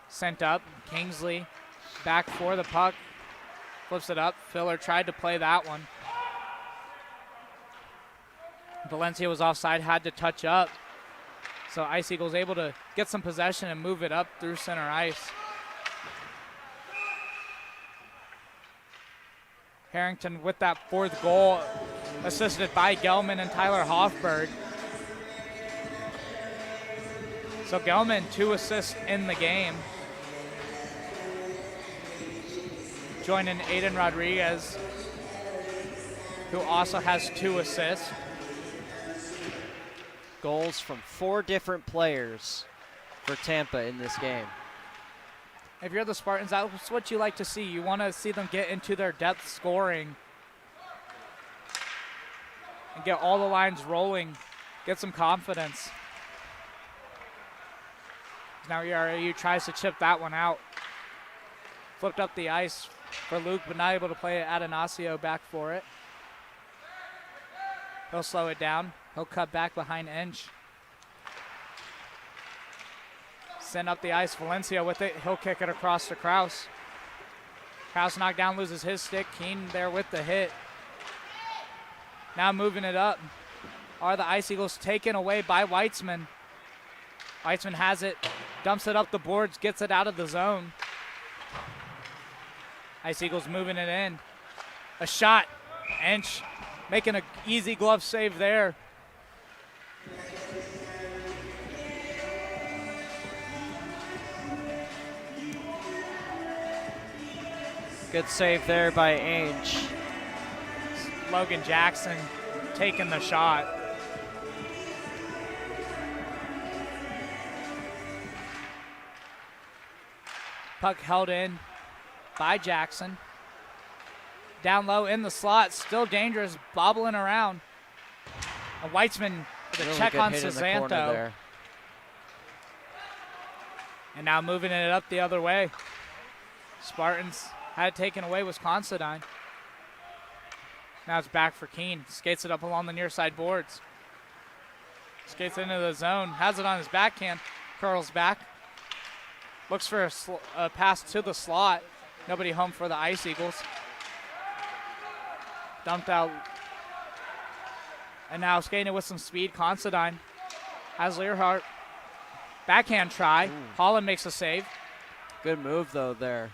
Sent up, Kingsley back for the puck. Flips it up, Filler tried to play that one. Valencia was offside, had to touch up. So Ice Eagles able to get some possession and move it up through center ice. Harrington with that fourth goal, assisted by Gelman and Tyler Hoffberg. So Gelman, 2 assists in the game. Joining Aiden Rodriguez who also has 2 assists. Goals from 4 different players for Tampa in this game. If you're the Spartans, that's what you like to see. You want to see them get into their depth scoring and get all the lines rolling, get some confidence. Now ERAU tries to chip that one out. Flipped up the ice for Luke, but not able to play it. Atanasio back for it. He'll slow it down. He'll cut back behind Inch. Send up the ice. Valencia with it. He'll kick it across to Kraus. Kraus knocked down, loses his stick. Keen there with the hit. Now moving it up are the Ice Eagles, taken away by Weitzman. Weitzman has it, dumps it up the boards, gets it out of the zone. Ice Eagles moving it in. A shot. Inch making an easy glove save there. Good save there by Ainge. Logan Jackson taking the shot. Puck held in by Jackson. Down low in the slot, still dangerous, bobbling around. And Weitzman with a Really check good on hit in the corner Cezanto. there. And now moving it up the other way. Spartans had it taken away, was Considine. Now it's back for Keene. Skates it up along the near side boards. Skates into the zone, has it on his backhand, curls back. Looks for a pass to the slot. Nobody home for the Ice Eagles. Dumped out. And now skating it with some speed, Considine has Learhart. Backhand try. Ooh. Holland makes a save. Good move, though, there.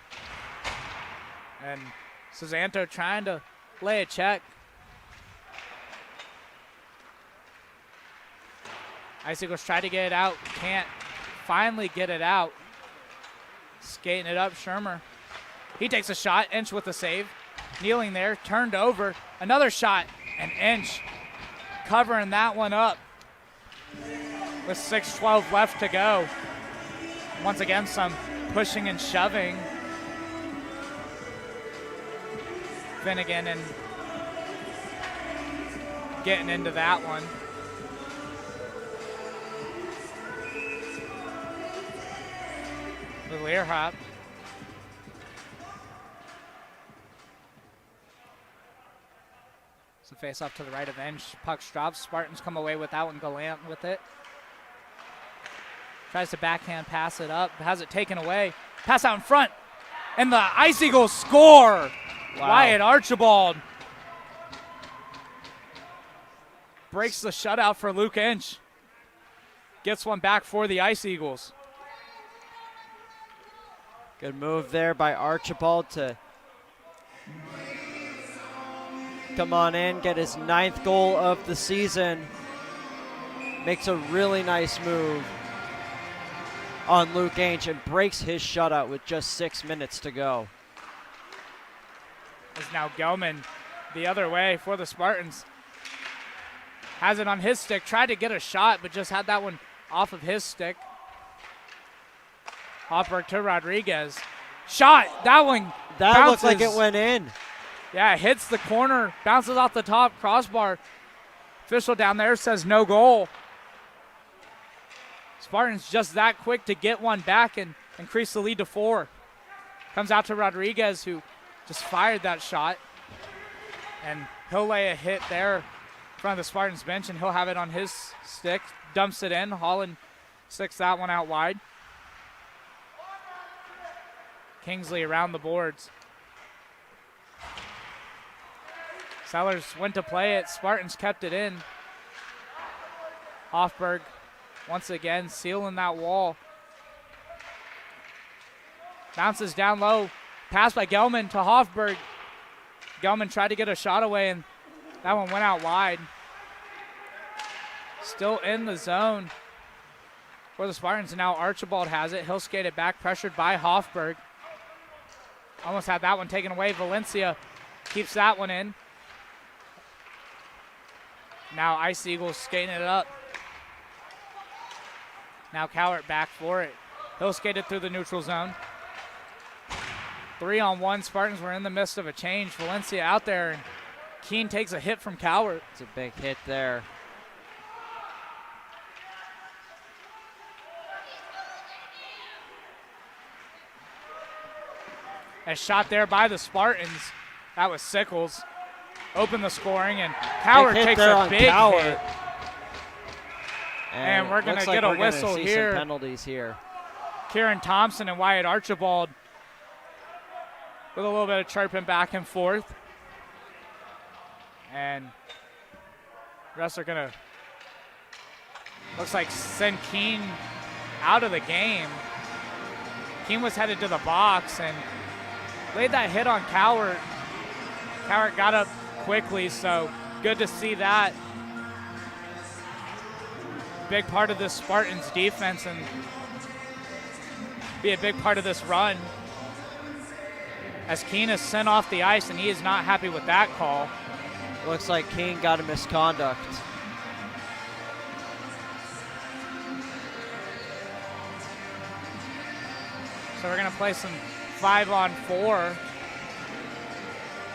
And Cezanto trying to lay a check. Ice Eagles try to get it out. Can't finally get it out. Skating it up, Shermer. He takes a shot. Inch with a save. Kneeling there, turned over. Another shot, and Inch covering that one up with 6:12 left to go. Once again, some pushing and shoving. Finnegan and getting into that one. The Learhop. Some face off to the right of Inch. Puck drops. Spartans come away with that one. Gallant with it. Tries to backhand pass it up. Has it taken away. Pass out in front. And the Ice Eagles score. Wow. Wyatt Archibald breaks the shutout for Luke Inch. Gets one back for the Ice Eagles. Good move there by Archibald to come on in, get his 9th goal of the season. Makes a really nice move on Luke Ainge and breaks his shutout with just 6 minutes to go. Is now Gelman the other way for the Spartans. Has it on his stick, tried to get a shot, but just had that one off of his stick. Hofberg to Rodriguez. Shot, that one That bounces. looked like it went in. Yeah, it hits the corner, bounces off the top, crossbar. Official down there says no goal. Spartans just that quick to get one back and increase the lead to 4. Comes out to Rodriguez, who just fired that shot. And he'll lay a hit there in front of the Spartans bench, and he'll have it on his stick. Dumps it in. Holland sticks that one out wide. Kingsley around the boards. Sellers went to play it. Spartans kept it in. Hofberg once again sealing that wall. Bounces down low. Pass by Gelman to Hofberg. Gelman tried to get a shot away, and that one went out wide. Still in the zone for the Spartans, and now Archibald has it. He'll skate it back, pressured by Hofberg. Almost had that one taken away. Valencia keeps that one in. Now Ice Eagles skating it up. Now Cowart back for it. He'll skate it through the neutral zone. 3-on-1. Spartans were in the midst of a change. Valencia out there, and Keene takes a hit from Cowart. It's a big hit there. A shot there by the Spartans. That was Sickles. Open the scoring, and Cowart takes a big hit. And we're going to get a whistle here. Some penalties here. Kieran Thompson and Wyatt Archibald with a little bit of chirping back and forth. And refs are going to, looks like, send Keene out of the game. Keene was headed to the box and laid that hit on Cowart. Cowart got up quickly, so good to see that. Big part of this Spartans defense and be a big part of this run. As Keene is sent off the ice, and he is not happy with that call. Looks like Keene got a misconduct. So we're going to play some 5-on-4.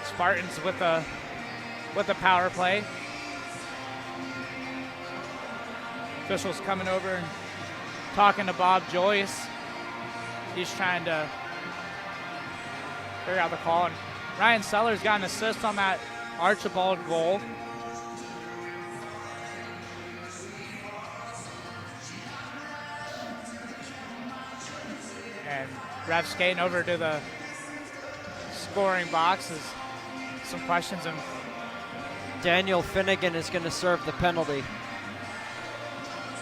Spartans with the power play. Officials coming over and talking to Bob Joyce. He's trying to figure out the call. And Ryan Sellers got an assist on that Archibald goal. And ref skating over to the scoring box is some questions. And Daniel Finnegan is going to serve the penalty.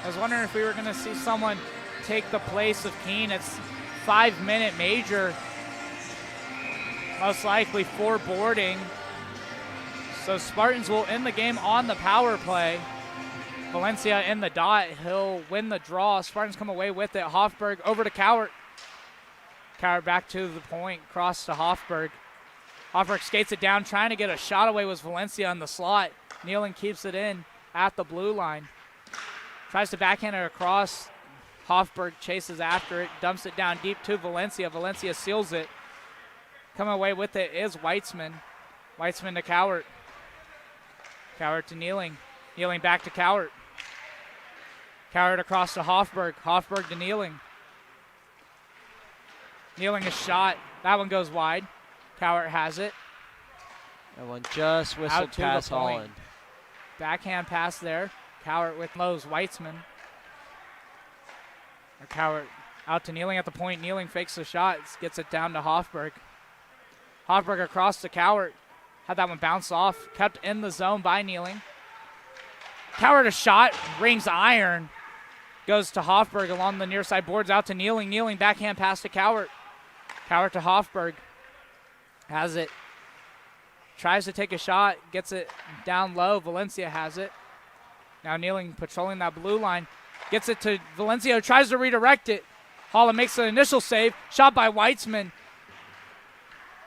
I was wondering if we were going to see someone take the place of Keene. It's 5-minute major, most likely for boarding. So Spartans will end the game on the power play. Valencia in the dot. He'll win the draw. Spartans come away with it. Hofberg over to Cowart. Cowart back to the point, cross to Hofberg. Hofberg skates it down, trying to get a shot away was Valencia in the slot. Nealon keeps it in at the blue line. Tries to backhand it across. Hofberg chases after it, dumps it down deep to Valencia. Valencia seals it. Coming away with it is Weitzman. Weitzman to Cowart. Cowart to Nealing. Nealing back to Cowart. Cowart across to Hofberg. Hofberg to Nealing. Nealing a shot. That one goes wide. Cowart has it. That one just whistled past Holland. Backhand pass there. Cowart with Lowe's. Weitzman. Or Cowart out to Nealing at the point. Nealing fakes the shot. Gets it down to Hofberg. Hofberg across to Cowart. Had that one bounce off. Kept in the zone by Nealing. Cowart a shot. Rings iron. Goes to Hofberg along the near side boards out to Nealing. Nealing backhand pass to Cowart. Cowart to Hofberg. Has it. Tries to take a shot. Gets it down low. Valencia has it. Now Nealing patrolling that blue line. Gets it to Valencia. Tries to redirect it. Holland makes an initial save. Shot by Weitzman.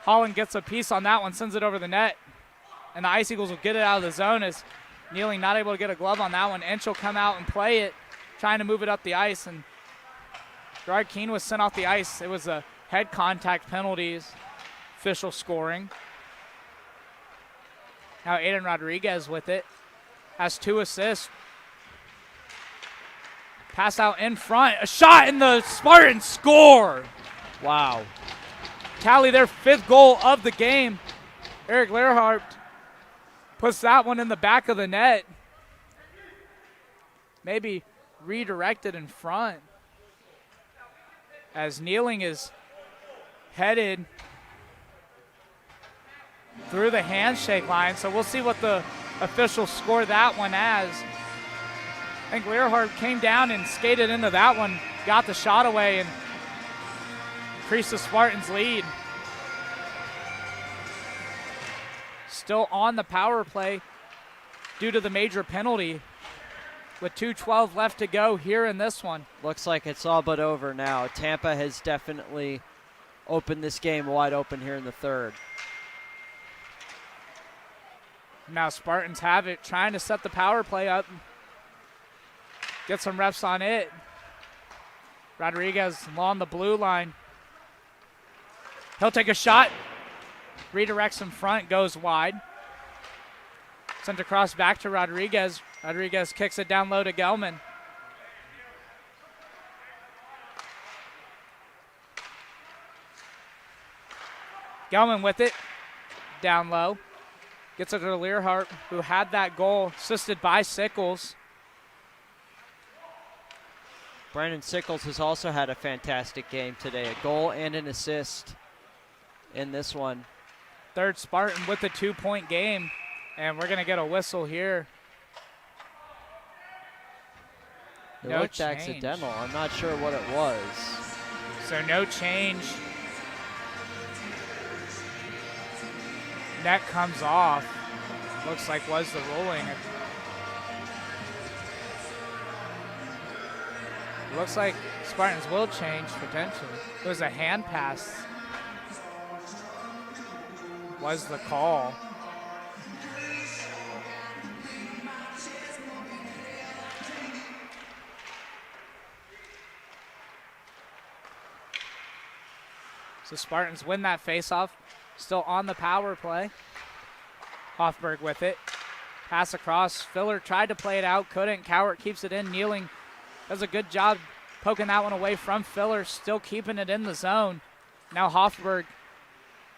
Holland gets a piece on that one. Sends it over the net. And the Ice Eagles will get it out of the zone as Nealing not able to get a glove on that one. Ench will come out and play it. Trying to move it up the ice. And Gerard Keene was sent off the ice. It was a head contact penalties. Official scoring. Now Aiden Rodriguez with it. Has 2 assists. Pass out in front. A shot in the Spartans score. Wow. Tally their 5th goal of the game. Eric Learhart puts that one in the back of the net. Maybe redirected in front. As Nealing is headed through the handshake line. So we'll see what the officials score that one as. I think Learhart came down and skated into that one, got the shot away, and increased the Spartans' lead. Still on the power play due to the major penalty with 2:12 left to go here in this one. Looks like it's all but over now. Tampa has definitely opened this game wide open here in the third. Now Spartans have it, trying to set the power play up. Get some reps on it. Rodriguez along the blue line. He'll take a shot. Redirects in front, goes wide. Sent across back to Rodriguez. Rodriguez kicks it down low to Gelman. Gelman with it. Down low. Gets it to Learhart, who had that goal, assisted by Sickles. Brandon Sickles has also had a fantastic game today, a goal and an assist in this one. Third Spartan with the 2-point game, and we're going to get a whistle here. It No looked change. accidental. I'm not sure what it was. So no change. Net comes off. Looks like was the ruling. Looks like Spartans will change potentially. It was a hand pass. Was the call. So Spartans win that faceoff. Still on the power play. Hoffberg with it. Pass across. Filler tried to play it out. Couldn't. Cowart keeps it in. Kneeling does a good job poking that one away from Filler. Still keeping it in the zone. Now Hoffberg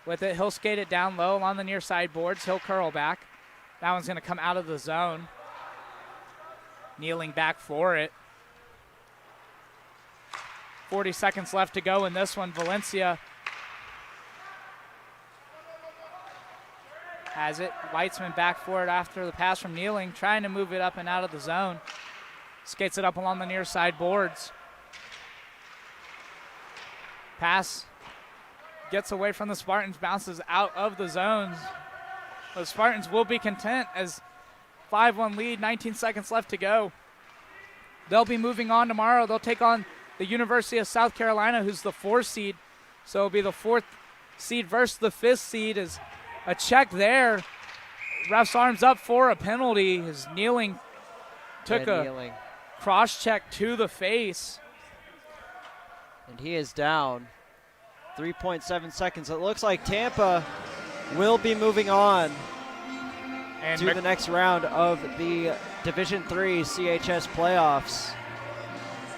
with it. He'll skate it down low on the near side boards. He'll curl back. That one's going to come out of the zone. Kneeling back for it. 40 seconds left to go in this one. Valencia has it. Weitzman back for it after the pass from Kneeling, trying to move it up and out of the zone. Skates it up along the near side boards. Pass gets away from the Spartans, bounces out of the zones. The Spartans will be content as 5-1 lead, 19 seconds left to go. They'll be moving on tomorrow. They'll take on the University of South Carolina, who's the 4th seed. So it'll be the 4th seed versus the 5th seed. As a check there. Ref's arms up for a penalty. As Kneeling took a cross check to the face. And he is down. 3.7 seconds. It looks like Tampa will be moving on And to the next round of the Division III CHS playoffs.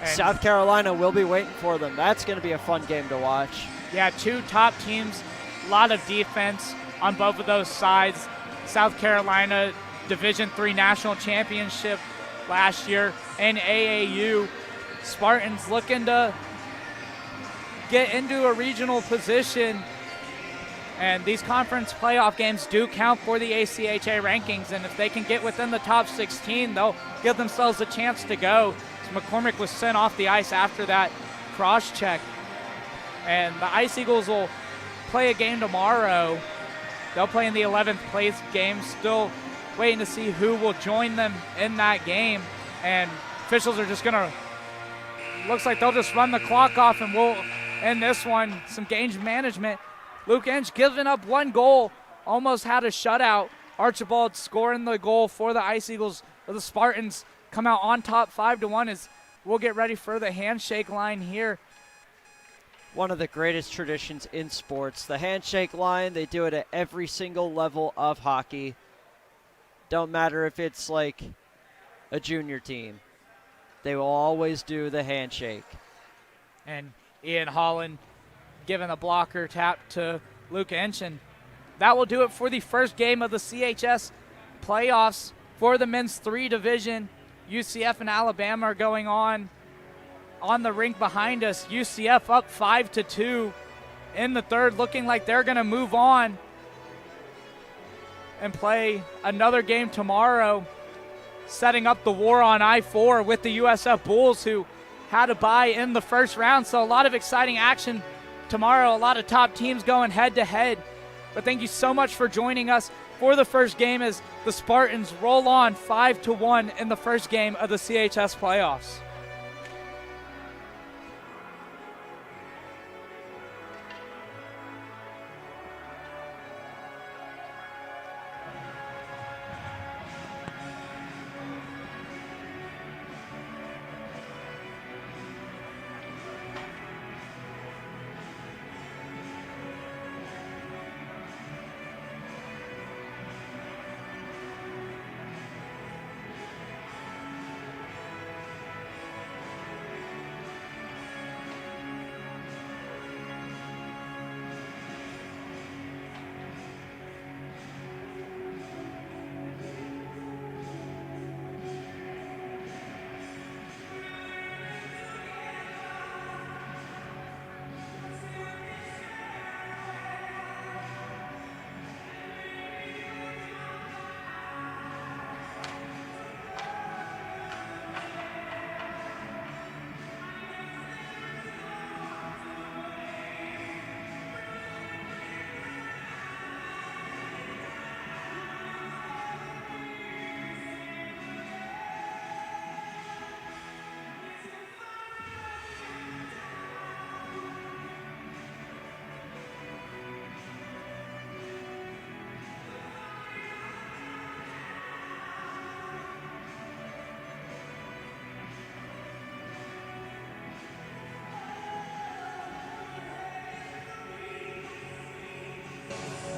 South Carolina will be waiting for them. That's going to be a fun game to watch. Yeah, two top teams, a lot of defense on both of those sides. South Carolina Division III National Championship last year, and AAU. Spartans looking to get into a regional position. And these conference playoff games do count for the ACHA rankings, and if they can get within the top 16, they'll give themselves a chance to go. So McCormick was sent off the ice after that cross check. And the Ice Eagles will play a game tomorrow. They'll play in the 11th place game, still waiting to see who will join them in that game. And officials are just gonna, looks like they'll just run the clock off, and we'll end this one. Some game management. Luke Inch giving up one goal, almost had a shutout. Archibald scoring the goal for the Ice Eagles. The Spartans come out on top 5-1 as we'll get ready for the handshake line here. One of the greatest traditions in sports. The handshake line, they do it at every single level of hockey. Don't matter if it's like a junior team. They will always do the handshake. And Ian Holland giving a blocker tap to Luke Inch. And that will do it for the first game of the CHS playoffs for the men's 3 division. UCF and Alabama are going on the rink behind us. UCF up 5-2 in the third, looking like they're going to move on and play another game tomorrow, setting up the war on I-4 with the USF Bulls, who had a bye in the first round. So a lot of exciting action tomorrow, a lot of top teams going head-to-head. But thank you so much for joining us for the first game as the Spartans roll on 5-1 in the first game of the CHS playoffs.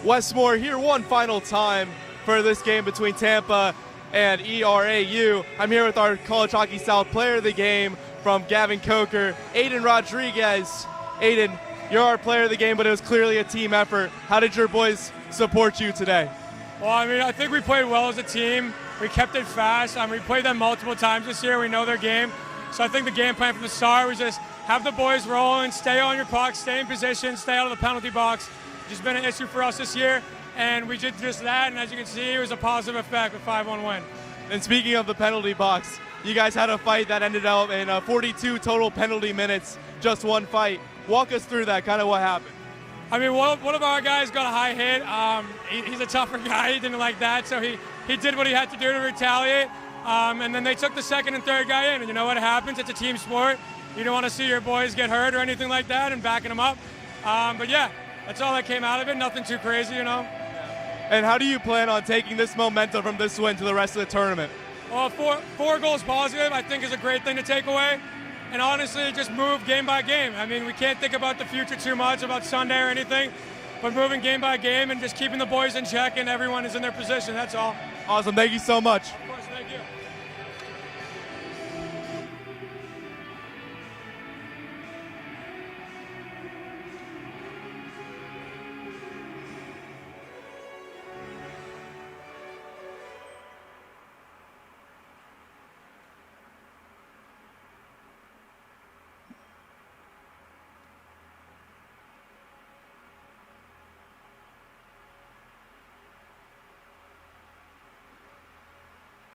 Westmore here one final time for this game between Tampa and ERAU. I'm here with our College Hockey South player of the game from Gavin Coker, Aiden Rodriguez. Aiden, you're our player of the game, but it was clearly a team effort. How did your boys support you today? Well, I mean, I think we played well as a team. We kept it fast. We played them multiple times this year. We know their game. So I think the game plan from the start was just have the boys rolling, stay on your puck, stay in position, stay out of the penalty box. It's just been an issue for us this year, and we did just that, and as you can see, it was a positive effect with 5-1 win. And speaking of the penalty box, you guys had a fight that ended up in 42 total penalty minutes, just one fight. Walk us through that, kind of what happened. I mean, one of our guys got a high hit. He's a tougher guy. He didn't like that, so he did what he had to do to retaliate. And then they took the second and third guy in. And you know what happens? It's a team sport. You don't want to see your boys get hurt or anything like that and backing them up. But, yeah, that's all that came out of it. Nothing too crazy, you know. And how do you plan on taking this momentum from this win to the rest of the tournament? Well, four goals positive, I think, is a great thing to take away. And honestly, just move game by game. I mean, we can't think about the future too much, about Sunday or anything, but moving game by game and just keeping the boys in check and everyone is in their position, that's all. Awesome. Thank you so much. Of course, thank you.